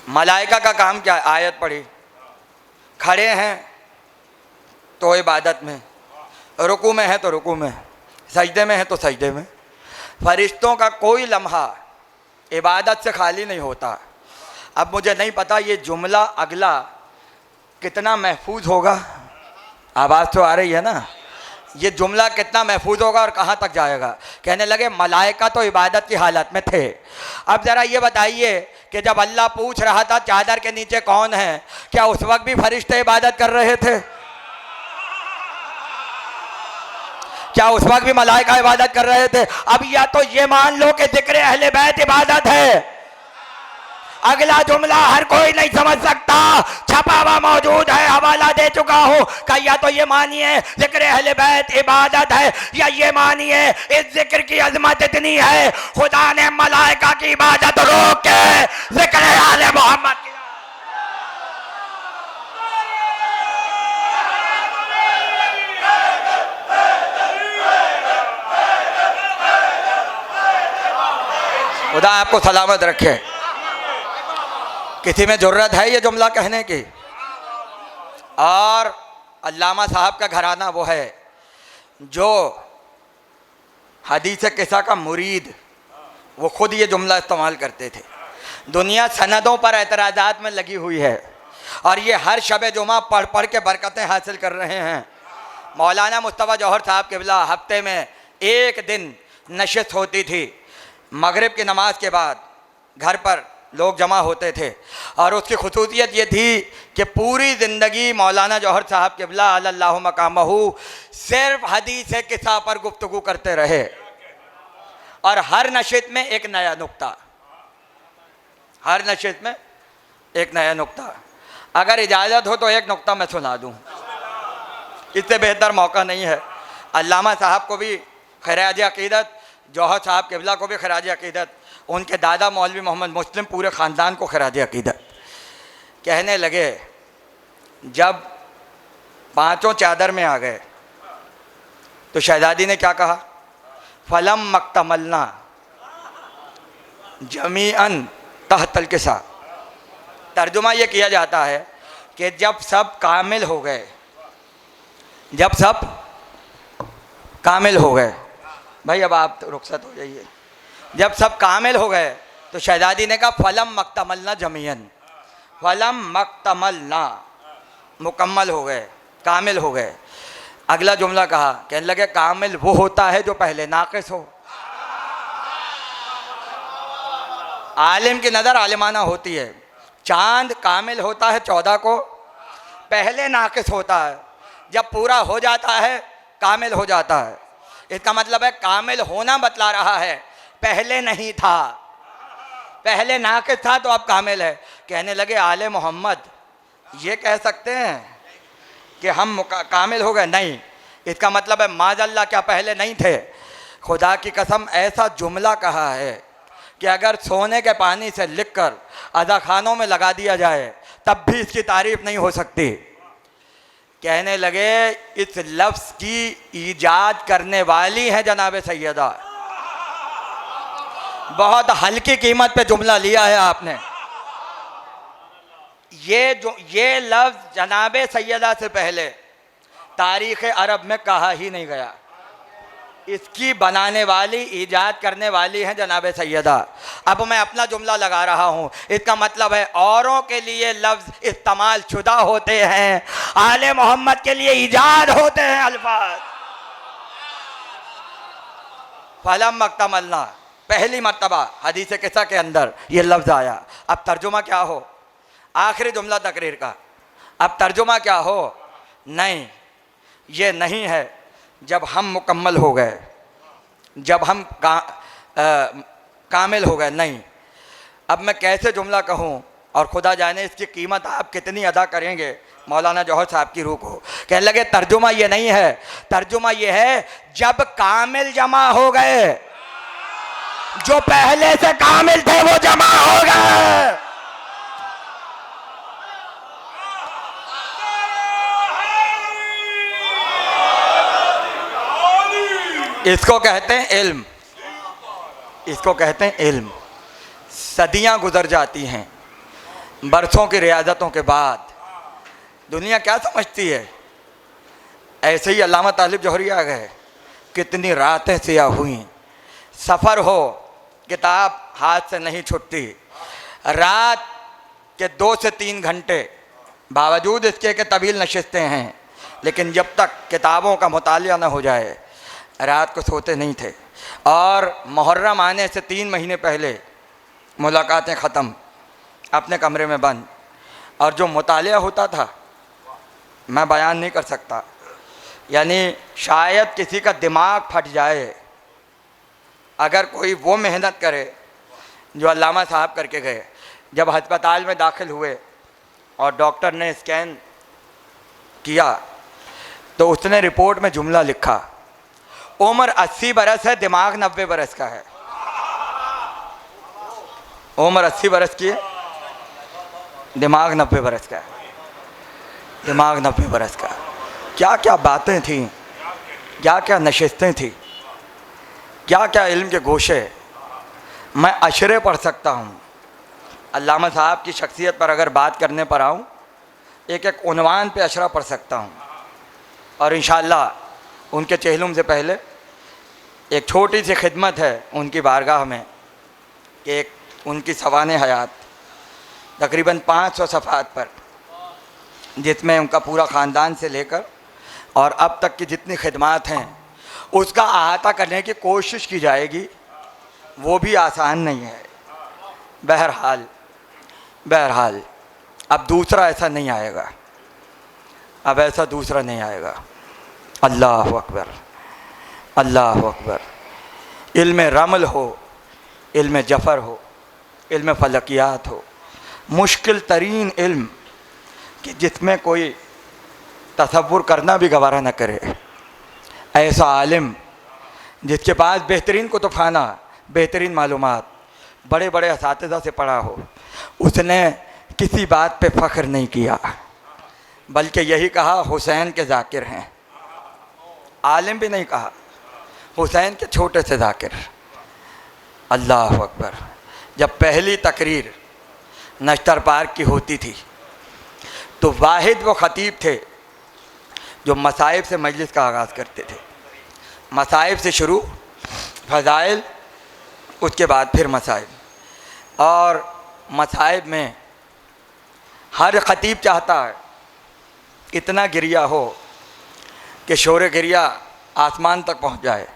मलाइका का काम क्या है। आयत पढ़ी, खड़े हैं तो इबादत में, रुकू में है तो रुकू में, सजदे में है तो सजदे में। फरिश्तों का कोई लम्हा इबादत से खाली नहीं होता। अब मुझे नहीं पता ये जुमला अगला कितना महफूज होगा, आवाज़ तो आ रही है ना, ये जुमला कितना महफूज होगा और कहाँ तक जाएगा। कहने लगे मलाइका तो इबादत की हालत में थे। अब ज़रा ये बताइए कि जब अल्लाह पूछ रहा था चादर के नीचे कौन है, क्या उस वक्त भी फरिश्ते इबादत कर रहे थे? क्या उस वक्त भी मलाइका इबादत कर रहे थे? अब या तो ये मान लो कि जिक्र अहले बैत इबादत है, अगला जुमला हर कोई नहीं समझ सकता, छपा हुआ मौजूद है, हवाला दे चुका हूं। का या तो ये मानिए जिक्र अहले बैत इबादत है, या ये मानिए इस जिक्र की अजमत इतनी है खुदा ने मलाइका की इबादत रोक के जिक्र अहले मोहम्मद की। खुदा आपको सलामत रखे। किसी में जुर्रत है ये जुमला कहने की? और अल्लामा साहब का घराना वो है जो हदीस किस्सा का मुरीद, वो खुद ये जुमला इस्तेमाल करते थे। दुनिया सनदों पर एतराज़ात में लगी हुई है और ये हर शब जुमा पढ़ पढ़ के बरकतें हासिल कर रहे हैं। मौलाना मुस्तफ़ा जौहर साहब क़िबला हफ्ते में एक दिन नशिस्त होती थी, मगरिब की नमाज के बाद घर पर लोग जमा होते थे और उसकी खुसूसियत ये थी कि पूरी ज़िंदगी मौलाना जौहर साहब क़िबला अल्लाहु मकामहू सिर्फ हदीस किस्सा पर गुफ्तगू करते रहे और हर नशिस्त में एक नया नुक्ता, हर नशिस्त में एक नया नुक्ता। अगर इजाज़त हो तो एक नुक्ता मैं सुना दूँ, इससे बेहतर मौका नहीं है। अल्लामा साहब को भी खैराज अक़ीदत, जौहर साहब क़िबला को भी खराज अक़ीदत, उनके दादा मौलवी मोहम्मद मुस्लिम, पूरे ख़ानदान को खराज अक़ीदत। कहने लगे जब पांचों चादर में आ गए तो शहजादी ने क्या कहा, फलम मक्तमलना जमीअन तहतल किसा। तर्जुमा ये किया जाता है कि जब सब कामिल हो गए, जब सब कामिल हो गए, भाई अब आप रुखसत हो जाइए, जब सब कामिल हो गए तो शहजादी ने कहा फलम मक्तमलना जमीयन, फलम मक्तमलना, मुकम्मल हो गए, कामिल हो गए। अगला जुमला कहा, कहने लगे कामिल वो होता है जो पहले नाक़िस हो। आलिम की नज़र आलिमाना होती है, चांद कामिल होता है 14 को, पहले नाक़िस होता है, जब पूरा हो जाता है कामिल हो जाता है। इसका मतलब है कामिल होना बतला रहा है, पहले नहीं था, पहले नाक़िस था तो अब कामिल है। कहने लगे आले मोहम्मद ये कह सकते हैं कि हम कामिल हो गए? नहीं, इसका मतलब है माज़अल्लाह क्या पहले नहीं थे? खुदा की कसम ऐसा जुमला कहा है कि अगर सोने के पानी से लिखकर अज़ा खानों में लगा दिया जाए तब भी इसकी तारीफ़ नहीं हो सकती। कहने लगे इस लफ्ज़ की ईजाद करने वाली है जनाब सैयदा। बहुत हल्की कीमत पे जुमला लिया है आपने। ये लफ्ज़ जनाब सैयदा से पहले तारीख़ अरब में कहा ही नहीं गया। इसकी बनाने वाली, ईजाद करने वाली है जनाब सैयदा। अब मैं अपना जुमला लगा रहा हूँ, इसका मतलब है औरों के लिए लफ्ज़ इस्तेमाल शुदा होते हैं, आले मोहम्मद के लिए ईजाद होते हैं अल्फाज। फलम मक्तमलना, पहली मर्तबा हदीस किस्सा के अंदर ये लफ्ज़ आया। अब तर्जुमा क्या हो? आखिरी जुमला तकरीर का, अब तर्जुमा क्या हो? नहीं, ये नहीं है जब हम मुकम्मल हो गए, जब हम कामिल हो गए। नहीं, अब मैं कैसे जुमला कहूँ और खुदा जाने इसकी कीमत आप कितनी अदा करेंगे मौलाना जौहर साहब की रूह को। कहने लगे तर्जुमा ये नहीं है, तर्जुमा ये है जब कामिल जमा हो गए, जो पहले से कामिल थे वो जमा हो गए। इसको कहते हैं इल्म, इसको कहते हैं इल्म। सदियां गुजर जाती हैं, बरसों की रियाजतों के बाद दुनिया क्या समझती है? ऐसे ही अल्लामा तालिब जौहरी आ गए, कितनी रातें सियाह हुई, सफ़र हो किताब हाथ से नहीं छूटती, रात के 2 से 3 घंटे, बावजूद इसके कि तवील नशिस्तें हैं, लेकिन जब तक किताबों का मुतालिया न हो जाए रात को सोते नहीं थे। और मुहर्रम आने से 3 महीने पहले मुलाकातें ख़त्म, अपने कमरे में बंद, और जो मुतालिया होता था मैं बयान नहीं कर सकता। यानी शायद किसी का दिमाग फट जाए अगर कोई वो मेहनत करे जो अल्लामा साहब करके गए। जब अस्पताल में दाखिल हुए और डॉक्टर ने स्कैन किया तो उसने रिपोर्ट में जुमला लिखा, उम्र 80 बरस है, दिमाग 90 बरस का है। उम्र 80 बरस की है, दिमाग 90 बरस का है, दिमाग 90 बरस का। क्या क्या बातें थीं, क्या क्या नशिस्तें थीं, क्या क्या इल्म के गोशे। मैं अशरे पढ़ सकता हूँ। अल्लामा साहब की शख्सियत पर अगर बात करने पर आऊँ, एक एक उन्वान पे अशरा पढ़ सकता हूँ। और इंशाअल्लाह उनके चेहलुम से पहले एक छोटी सी खिदमत है उनकी बारगाह में कि एक उनकी सवाने हयात तकरीबन 500 सफ़हात पर, जिसमें उनका पूरा ख़ानदान से लेकर और अब तक की जितनी खिदमात हैं उसका अहाता करने की कोशिश की जाएगी। वो भी आसान नहीं है। बहरहाल अब दूसरा ऐसा नहीं आएगा, अब ऐसा दूसरा नहीं आएगा। अल्लाह अकबर, अल्लाह अकबर। इल्म रमल हो, इल्म जफ़र हो, इल्म फ़लकियात हो, मुश्किल तरीन इल्म कि जिसमें कोई तसव्वुर करना भी गवारा न करे। ऐसा आलिम जिसके पास बेहतरीन कुतुबखाना, बेहतरीन मालूमात, बड़े बड़े असातिज़ा से पढ़ा हो, उसने किसी बात पे फ़ख्र नहीं किया, बल्कि यही कहा हुसैन के ज़ाकिर हैं। आलिम भी नहीं कहा, हुसैन के छोटे से ज़ाकिर। अल्लाह अकबर। जब पहली तकरीर नश्तर पार्क की होती थी तो वाहिद वो ख़तीब थे जो मसाइब से मजलिस का आगाज़ करते थे। मसाइब से शुरू, फ़ज़ाइल, उसके बाद फिर मसाइब। और मसाइब में हर ख़तीब चाहता है इतना गिरिया हो कि शोर गिरिया आसमान तक पहुंच जाए।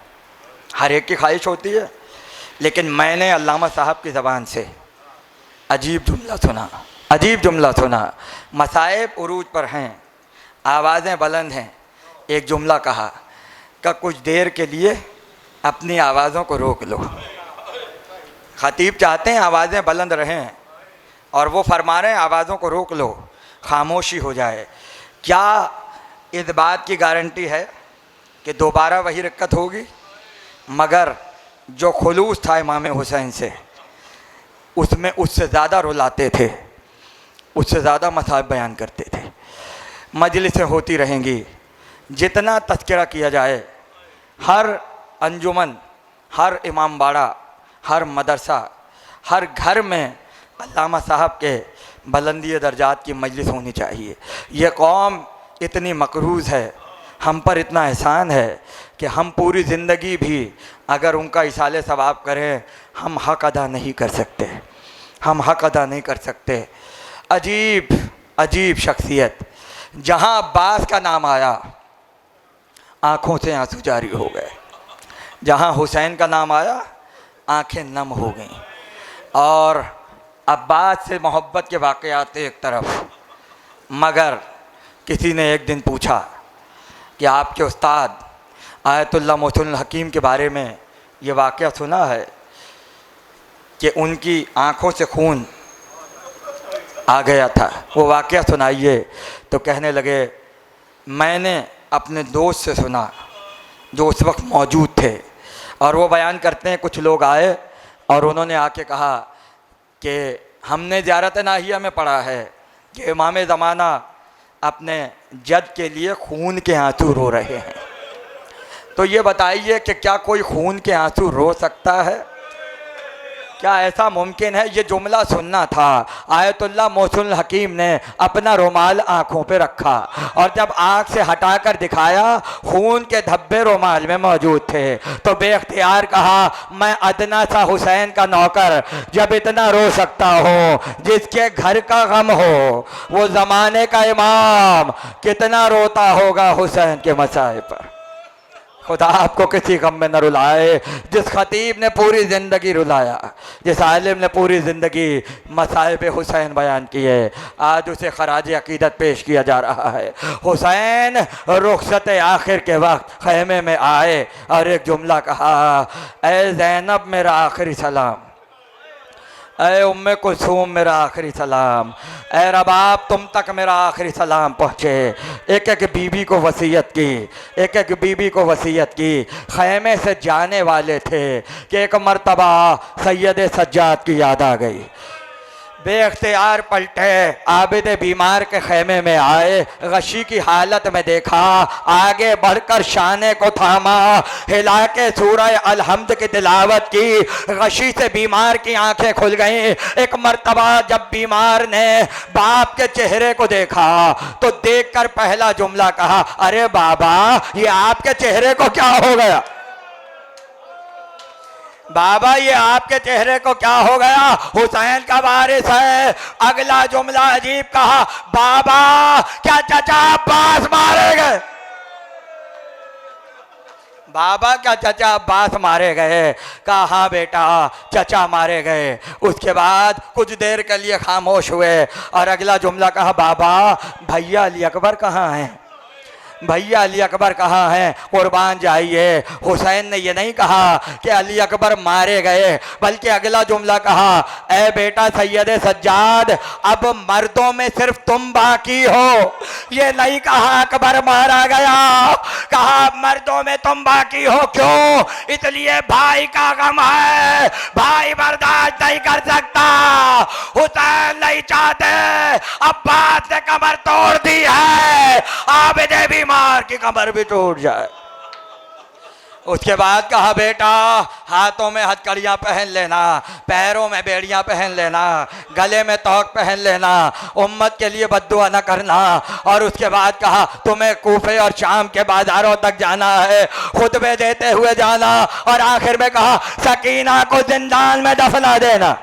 हर एक की ख्वाहिश होती है, लेकिन मैंने अल्लामा साहब की ज़बान से अजीब जुमला सुना, अजीब जुमला सुना। मसाइब उरूज पर हैं, आवाज़ें बुलंद हैं। एक जुमला कहा, कि कुछ देर के लिए अपनी आवाज़ों को रोक लो। खतीब चाहते हैं आवाज़ें बुलंद रहें और वो फरमा रहे हैं आवाज़ों को रोक लो, खामोशी हो जाए। क्या इस बात की गारंटी है कि दोबारा वही रक्कत होगी? मगर जो खुलूस था इमाम हुसैन से, उसमें उससे ज़्यादा रुलाते थे, उससे ज़्यादा मसाइब बयान करते थे। मजलिसें होती रहेंगी, जितना तज़किरा किया जाए, हर अंजुमन, हर इमाम बाड़ा, हर मदरसा, हर घर में अल्लामा साहब के बुलंदी दर्जात की मजलिस होनी चाहिए। ये कौम इतनी मकरूज़ है, हम पर इतना एहसान है कि हम पूरी ज़िंदगी भी अगर उनका इसाले सवाब करें, हम हक़ अदा नहीं कर सकते, हम हक़ अदा नहीं कर सकते। अजीब अजीब शख्सियत, जहाँ अब्बास का नाम आया आँखों से आंसू जारी हो गए, जहाँ हुसैन का नाम आया आँखें नम हो गईं। और अब्बास से मोहब्बत के वाक़यात एक तरफ, मगर किसी ने एक दिन पूछा कि आपके उस्ताद आयतुल्लाह मोहसिनुल हकीम के बारे में ये वाक़या सुना है कि उनकी आँखों से खून आ गया था, वो वाक़या सुनाइए। तो कहने लगे मैंने अपने दोस्त से सुना जो उस वक्त मौजूद थे, और वो बयान करते हैं कुछ लोग आए और उन्होंने आके कहा कि हमने ज़ियारत नाहिया में पढ़ा है कि इमाम ज़माना अपने जद के लिए खून के आंसू रो रहे हैं। तो ये बताइए कि क्या कोई खून के आंसू रो सकता है? क्या ऐसा मुमकिन है? ये जुमला सुनना था। आयतुल्लाह मोहसिनुल हकीम ने अपना रुमाल आँखों पे रखा और जब आँख से हटाकर दिखाया खून के धब्बे रुमाल में मौजूद थे, तो बेख्तियार कहा मैं अदना सा हुसैन का नौकर जब इतना रो सकता हो, जिसके घर का गम हो, वो ज़माने का इमाम कितना रोता होगा हुसैन के मसाइब पर। खुदा आपको किसी गम में न रुलाए। जिस खतीब ने पूरी ज़िंदगी रुलाया, जिस आलिम ने पूरी ज़िंदगी मसाइब हुसैन बयान किए, आज उसे खराज अकीदत पेश किया जा रहा है। हुसैन रुखसत आखिर के वक्त खैमे में आए और एक जुमला कहा, ए ज़ैनब मेरा आखिरी सलाम, ऐ उम्मे कुलसूम मेरा आखिरी सलाम, ऐ रबाब तुम तक मेरा आखिरी सलाम पहुँचे। एक एक बीबी को वसीयत की, एक एक बीबी को वसीयत की। खैमे से जाने वाले थे कि एक मर्तबा सैयद सज्जाद की याद आ गई। बेख्तियार पलटे, आबिद बीमार के खैमे में आए, गशी की हालत में देखा, आगे बढ़कर शाने को थामा, हिला के सूरह अलहम्द की तिलावत की। गशी से बीमार की आंखें खुल गईं। एक मर्तबा जब बीमार ने बाप के चेहरे को देखा तो देखकर पहला जुमला कहा, अरे बाबा ये आपके चेहरे को क्या हो गया? बाबा ये आपके चेहरे को क्या हो गया? हुसैन का वारिस है। अगला जुमला अजीब कहा, बाबा क्या चाचा अब्बास मारे गए? बाबा क्या चाचा अब्बास मारे गए? कहा हाँ बेटा चाचा मारे गए। उसके बाद कुछ देर के लिए खामोश हुए और अगला जुमला कहा, बाबा भैया अली अकबर कहाँ हैं? भैया अली अकबर कहाँ हैं? कुर्बान जाइए। हुसैन ने ये नहीं कहा कि अली अकबर मारे गए, बल्कि अगला जुमला कहा, ए बेटा सैयद सज्जाद अब मर्दों में सिर्फ तुम बाकी हो। ये नहीं कहा अकबर मारा गया, कहा मर्दों में तुम बाकी हो। क्यों? इसलिए भाई का गम है, भाई बर्दाश्त नहीं कर सकता। हुसैन नहीं चाहते अब्बास ने कमर तोड़ दी है, आबिद बीमार की कमर भी टूट जाए। उसके बाद कहा, बेटा हाथों में हथकड़ियाँ पहन लेना, पैरों में बेड़ियाँ पहन लेना, गले में तौक पहन लेना, उम्मत के लिए बद्दुआ न करना। और उसके बाद कहा, तुम्हें कूफे और शाम के बाजारों तक जाना है, खुतबे देते हुए जाना। और आखिर में कहा, सकीना को जिंदान में दफना देना।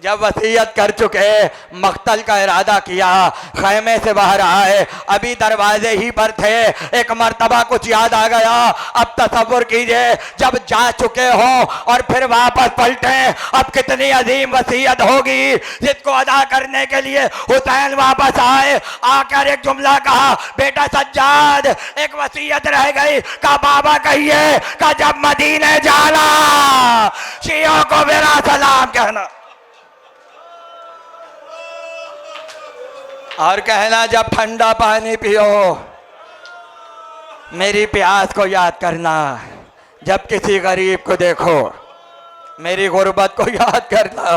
जब वसीयत कर चुके, मख्तल का इरादा किया, खैमे से बाहर आए, अभी दरवाजे ही पर थे, एक मर्तबा कुछ याद आ गया। अब तसव्वुर कीजिए, जब जा चुके हो और फिर वापस पलटे, अब कितनी अजीम वसीयत होगी, जिसको अदा करने के लिए हुसैन वापस आए, आकर एक जुमला कहा, बेटा सज्जाद एक वसीयत रह गई। का बाबा कहिए का जब मदीने जाना शियों को मेरा सलाम कहना, और कहना जब ठंडा पानी पियो मेरी प्यास को याद करना, जब किसी गरीब को देखो मेरी गुर्बत को याद करना।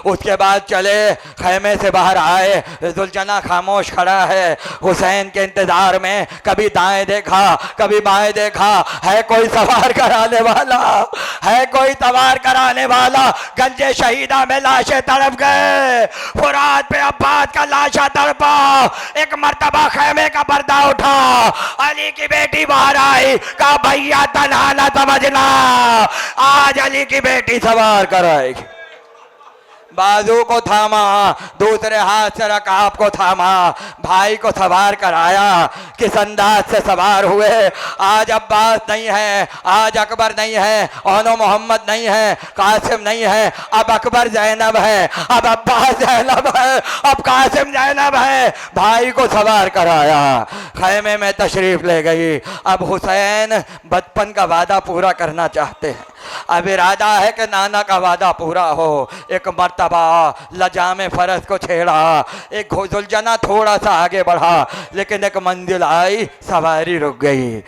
उसके बाद चले, खैमे से बाहर आए, जुलजना खामोश खड़ा है हुसैन के इंतजार में। कभी दाएं देखा, कभी बाएं देखा, है कोई सवार कराने वाला, है कोई सवार कराने वाला। गंजे शहीदा में लाशें तड़प गए, फुरात पे अब्बास का लाशा तड़पा। एक मर्तबा खैमे का पर्दा उठा, अली की बेटी बाहर आई, कहा भैया तन्हा न समझना, आज अली की बेटी सवार कराएगी। बाजू को थामा, दूसरे हाथ से रकाब को थामा, भाई को सवार कराया। किस अंदाज से सवार हुए। आज अब्बास नहीं है, आज अकबर नहीं है, ओनो मोहम्मद नहीं है, कासिम नहीं है, अब अकबर ज़ैनब है, अब अब्बास ज़ैनब है, अब कासिम ज़ैनब है। भाई को सवार कराया, खैमे में तशरीफ ले गई। अब हुसैन बचपन का वादा पूरा करना चाहते हैं। अब इरादा है कि नाना का वादा पूरा हो। एक मर्तबा लजामे फरस को छेड़ा, एक जुलजना थोड़ा सा आगे बढ़ा, लेकिन एक मंजिल आई, सवारी रुक गई।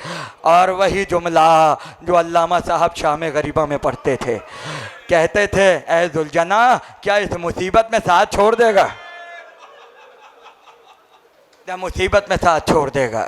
और वही जुमला जो अल्लामा साहब शाम गरीबा में पढ़ते थे, कहते थे ऐ जुलजना क्या इस मुसीबत में साथ छोड़ देगा, क्या मुसीबत में साथ छोड़ देगा।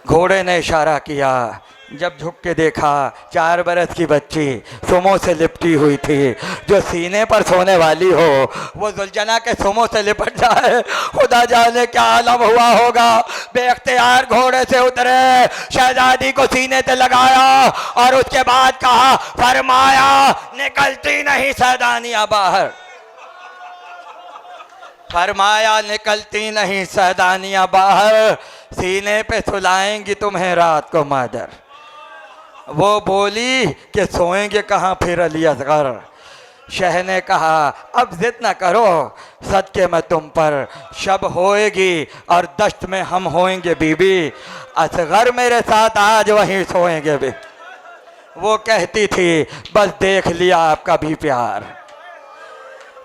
घोड़े ने इशारा किया, जब झुक के देखा 4 बरस की बच्ची सुमो से लिपटी हुई थी। जो सीने पर सोने वाली हो वो जुलजना के सुमो से लिपट जाए, खुदा जाने क्या आलम हुआ होगा। बेख्तियार घोड़े से उतरे, शहजादी को सीने से लगाया और उसके बाद कहा, फरमाया निकलती नहीं सैदानियाँ बाहर, फरमाया निकलती नहीं सैदानियाँ बाहर, सीने पे सुलाएंगी तुम्हें रात को मादर। वो बोली कि सोएंगे कहाँ फिर अली असगर। शह ने कहा अब जिद न करो, सदके मैं तुम पर शब होएगी और दश्त में हम होएंगे बीबी, असगर मेरे साथ आज वहीं सोएंगे भी। वो कहती थी बस देख लिया आपका भी प्यार,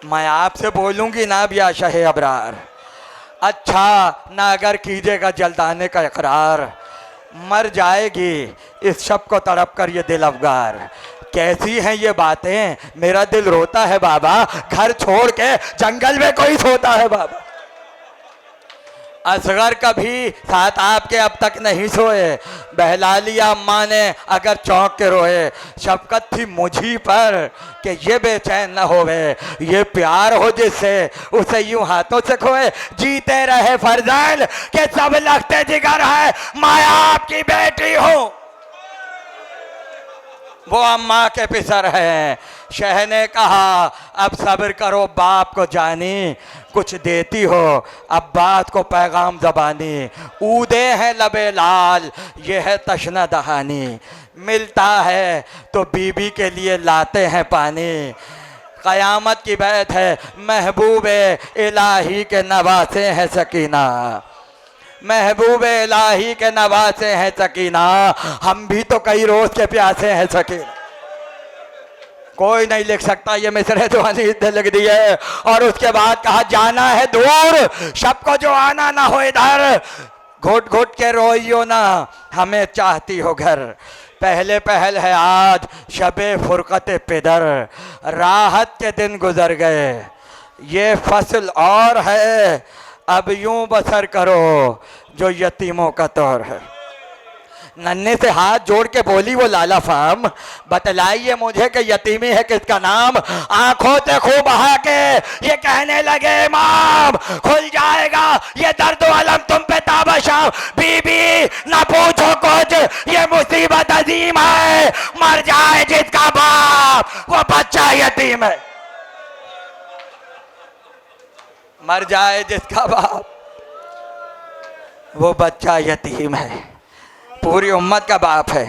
मैं आपसे बोलूँगी ना भी शाह अबरार, अच्छा ना अगर कीजिएगा जल्दाने का इकरार, मर जाएगी इस शब को तड़प कर ये दिल अफगार। कैसी हैं ये बातें, मेरा दिल रोता है बाबा, घर छोड़ के जंगल में कोई सोता है बाबा। असगर कभी साथ आपके अब तक नहीं सोए, बहला लिया अम्मा ने अगर चौंक के रोए। शफकत थी मुझी पर कि ये बेचैन न होवे, ये प्यार हो जिससे उसे यूं हाथों से खोए। जीते रहे फरजान के सब लगते जिगर है, मैं आपकी बेटी हूँ वो अम्मा के पिसर है। शह ने कहा अब सब्र करो बाप को जानी, कुछ देती हो अब्बास को पैगाम ज़बानी। ऊदे हैं लबे लाल ये है तशना दहानी, मिलता है तो बीबी के लिए लाते हैं पानी। क़यामत की बैत है महबूबे इलाही के नवासे हैं सकीना, महबूबे इलाही के नवासे हैं सकीना, हम भी तो कई रोज़ के प्यासे हैं सकीना। कोई नहीं लिख सकता ये मिसरे जो अनीत ने लिख दिए। और उसके बाद कहा जाना है दूर शब को जो आना ना हो इधर, घुट घुट के रोइयो ना हमें चाहती हो घर। पहले पहल है आज शबे फुरकत पिदर, राहत के दिन गुजर गए ये फसल और है, अब यूं बसर करो जो यतीमों का तौर है। नन्हे से हाथ जोड़ के बोली वो लाला फाम, बतलाइए मुझे कि यतीमी है किसका नाम। आंखों से खूब बहा के ये कहने लगे इमाम, खुल जाएगा ये दर्द अलम तुम पे ताबशा। बीबी ना पूछो कुछ ये मुसीबत अजीम है, मर जाए जिसका बाप वो बच्चा यतीम है। मर जाए जिसका बाप, वो बच्चा यतीम है। पूरी उम्मत का बाप है,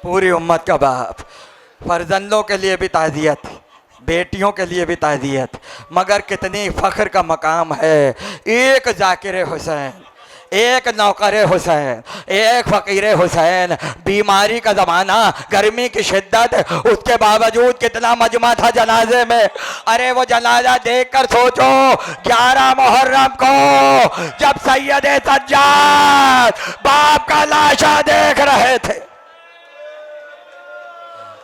पूरी उम्मत का बाप। फर्जंदों के लिए भी ताज़ियत, बेटियों के लिए भी ताज़ियत, मगर कितनी फ़ख्र का मकाम है। एक ज़ाकिर हुसैन, एक नौकर हुसैन, एक फ़कीर हुसैन। बीमारी का ज़माना, गर्मी की शिद्दत, उसके बावजूद कितना मजमा था जनाजे में। अरे वो जनाजा देखकर सोचो, 11 मुहर्रम को जब सैयद सज्जाद बाप का लाशा देख रहे थे,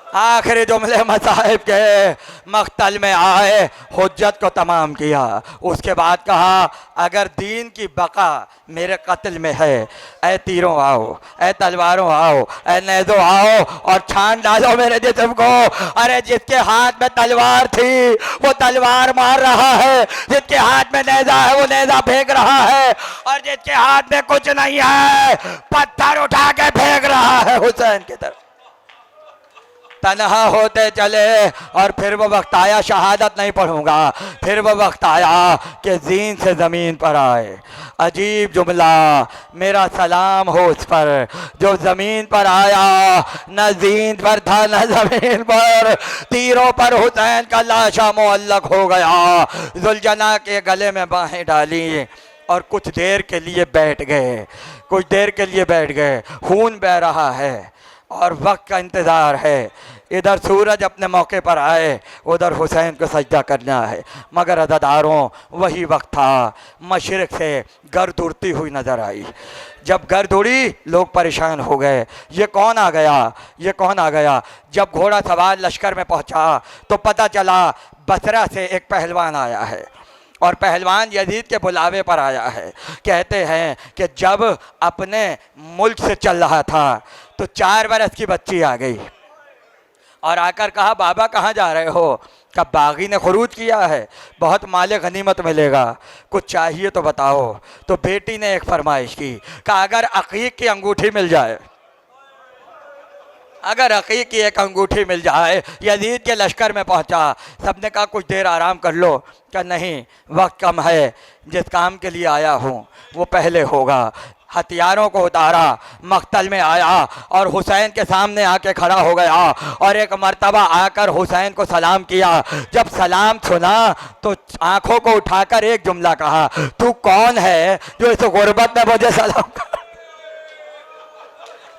आखिरी जुमले मसाहिब के मख्तल में आए, हुज्जत को तमाम किया। उसके बाद कहा, अगर दीन की बका मेरे कत्ल में है, ए तीरों आओ, ए तलवारों आओ, ए नेज़ों आओ और छान डालो मेरे जिस्म को। अरे जिसके हाथ में तलवार थी वो तलवार मार रहा है, जिसके हाथ में नेज़ा है वो नेज़ा फेंक रहा है, और जिसके हाथ में कुछ नहीं है पत्थर उठा के फेंक रहा है हुसैन की तरफ। तन्हा होते चले और फिर वो वक्त आया, शहादत नहीं पढ़ूंगा, फिर वो वक्त आया कि जीन से ज़मीन पर आए। अजीब जुमला, मेरा सलाम हो उस पर जो ज़मीन पर आया, न जीन पर था न ज़मीन पर। तीरों पर हुसैन का लाशा मुअल्लक हो गया। जुलजना के गले में बाहें डाली और कुछ देर के लिए बैठ गए, कुछ देर के लिए बैठ गए। खून बह रहा है और वक्त का इंतज़ार है। इधर सूरज अपने मौके पर आए, उधर हुसैन को सजदा करना है। मगर अज़ादारों, वही वक्त था, मशरिक़ से गर्द उड़ती हुई नज़र आई। जब गर्द उड़ी, लोग परेशान हो गए, ये कौन आ गया, ये कौन आ गया। जब घोड़ा सवार लश्कर में पहुंचा तो पता चला बसरा से एक पहलवान आया है, और पहलवान यजीद के बुलावे पर आया है। कहते हैं कि जब अपने मुल्क से चल रहा था तो 4 बरस की बच्ची आ गई और आकर कहा, बाबा कहाँ जा रहे हो। कब बागी ने खुरूज किया है, बहुत माले गनीमत मिलेगा, कुछ चाहिए तो बताओ। तो बेटी ने एक फरमाइश की, कहा अगर अकीक की अंगूठी मिल जाए, अगर अकीक की एक अंगूठी मिल जाए। यजीद के लश्कर में पहुंचा, सबने कहा कुछ देर आराम कर लो। क्या नहीं, वक्त कम है, जिस काम के लिए आया हूँ वो पहले होगा। हथियारों को उतारा, मख्तल में आया और हुसैन के सामने आके खड़ा हो गया और एक मर्तबा आकर हुसैन को सलाम किया। जब सलाम सुना तो आंखों को उठाकर एक जुमला कहा, तू कौन है जो इस गुर्बत में मुझे सलाम कर।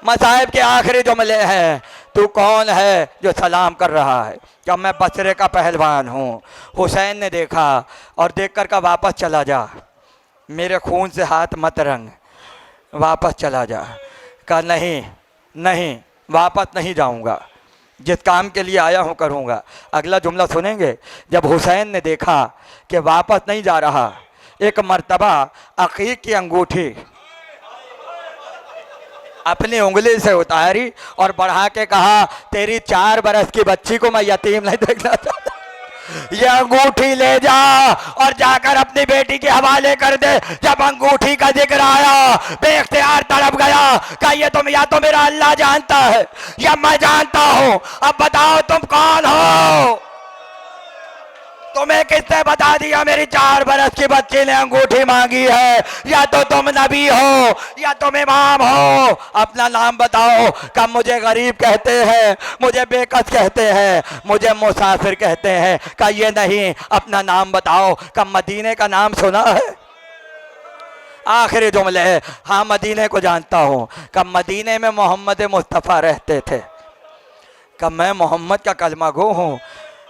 मसाहिब के आखिरी जुमले हैं, तू कौन है जो सलाम कर रहा है। क्या मैं बसरे का पहलवान हूँ। हुसैन ने देखा और देखकर कहा, वापस चला जा, मेरे खून से हाथ मत रंग, वापस चला जा। कहा नहीं नहीं, वापस नहीं जाऊंगा, जिस काम के लिए आया हूं करूंगा। अगला जुमला सुनेंगे। जब हुसैन ने देखा कि वापस नहीं जा रहा, एक मर्तबा अकीक की अंगूठी अपनी उंगली से उतारी और बढ़ा के कहा, तेरी 4 बरस की बच्ची को मैं यतीम नहीं देखना चाहता, ये अंगूठी ले जा और जाकर अपनी बेटी के हवाले कर दे। जब अंगूठी का जिक्र आया, बेख्तियार तड़प गया, कहा ये तुम, या तो मेरा अल्लाह जानता है या मैं जानता हूं, अब बताओ तुम कौन हो। तुम्हें किसने बता दिया मेरी 4 बरस की बच्ची ने अंगूठी मांगी है। या तो तुम नबी हो या तुम इमाम हो, अपना नाम बताओ। कब मुझे गरीब कहते हैं, मुझे बेकस कहते हैं, मुझे मुसाफिर कहते हैं। का ये नहीं, अपना नाम बताओ। कब मदीने का नाम सुना है। आखिरी जुमले है, हाँ मदीने को जानता हूँ। कब मदीने में मोहम्मद मुस्तफ़ा रहते थे। कब मैं मोहम्मद का कलमा गो हूँ।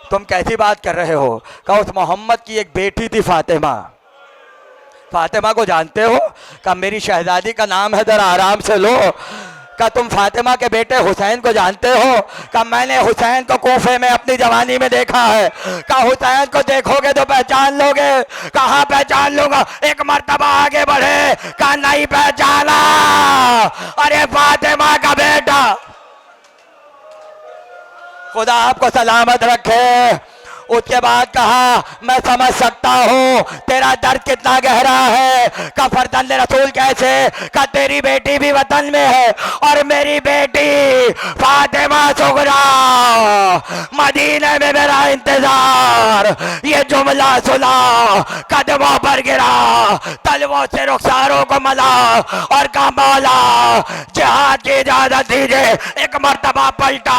तुम कैसी बात कर रहे हो। कहा उस मोहम्मद की एक बेटी थी फातिमा, फातिमा को जानते हो। कहा मेरी शहजादी का नाम है, जरा आराम से लो। कहा तुम फातिमा के बेटे हुसैन को जानते हो। कहा मैंने हुसैन को कूफे में अपनी जवानी में देखा है। कहा हुसैन को देखोगे तो पहचान लोगे। कहा पहचान लूंगा। एक मर्तबा आगे बढ़े, कहा नहीं पहचाना, अरे फातिमा का बेटा। खुदा आपको सलामत रखे। उसके बाद कहा मैं समझ सकता हूँ तेरा दर्द कितना गहरा है। का फर्जंद रसूल कैसे। का तेरी बेटी भी वतन में है और मेरी बेटी फातिमा सुगरा मदीने में मेरा इंतजार। ये जो जुमला सुना, कदमों पर गिरा, तलवों से रुखसारों को मला और कहा मौला जिहाद की इजाजत दीजिए। एक मर्तबा पलटा,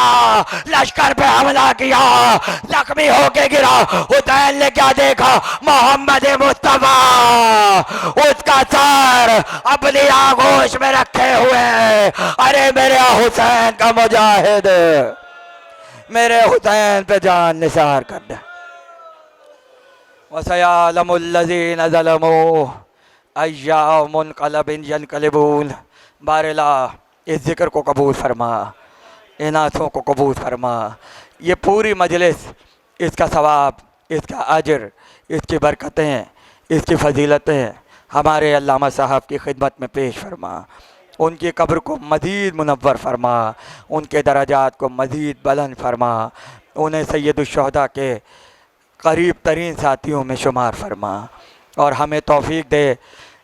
लश्कर पे हमला किया, जख्मी होके गिरा। हुसैन ने क्या देखा? मोहम्मद मुस्तफा उसका सर अपनी आगोश में रखे हुए। अरे मेरे हुसैन का मुजाहिद, मेरे हुसैन पे जान निसार कर दे। वसयालमुल्लज़ीन ज़लमू अय्या मुनक़लबिन यनक़लिबून। बारिला इस जिक्र को कबूल फरमा, इन आँसुओं को कबूल फरमा। ये पूरी मजलिस, इसका सवाब, इसका अजर, इसकी बरकतें, इसकी फजीलतें हमारे अल्लामा साहब की खिदमत में पेश फरमा। उनकी कब्र को मज़ीद मुनव्वर फरमा, उनके दराजात को मज़ीद बुलंद फरमा, उन्हें सैयदुश्शुहदा के करीब तरीन साथियों में शुमार फरमा और हमें तौफीक दे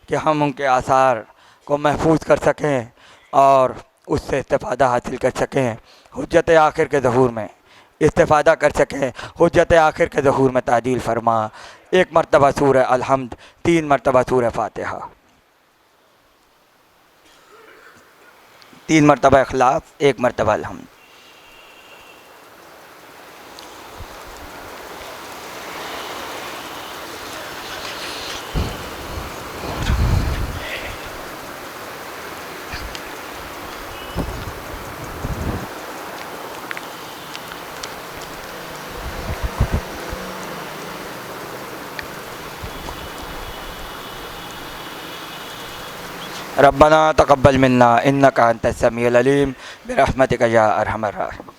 कि हम उनके आसार को महफूज कर सकें और उससे इस्तिफ़ादा हासिल कर सकें। हुज्जत आखिर के ज़हूर में इस्तिफ़ादा कर सकें, हुज्जत आखिर के ज़हूर में ताजील फरमा। एक मरतबा सूरह अल-हम्द, 3 मरतबा सूरह फातिहा, 3 मरतबा इखलास, 1 मरतबा अल-हम्द। रब्बना तक़ब्बल मिन्ना इन्नका अंतस समीउल अलीम बिरहमतिका या अरहमर राहिमीन।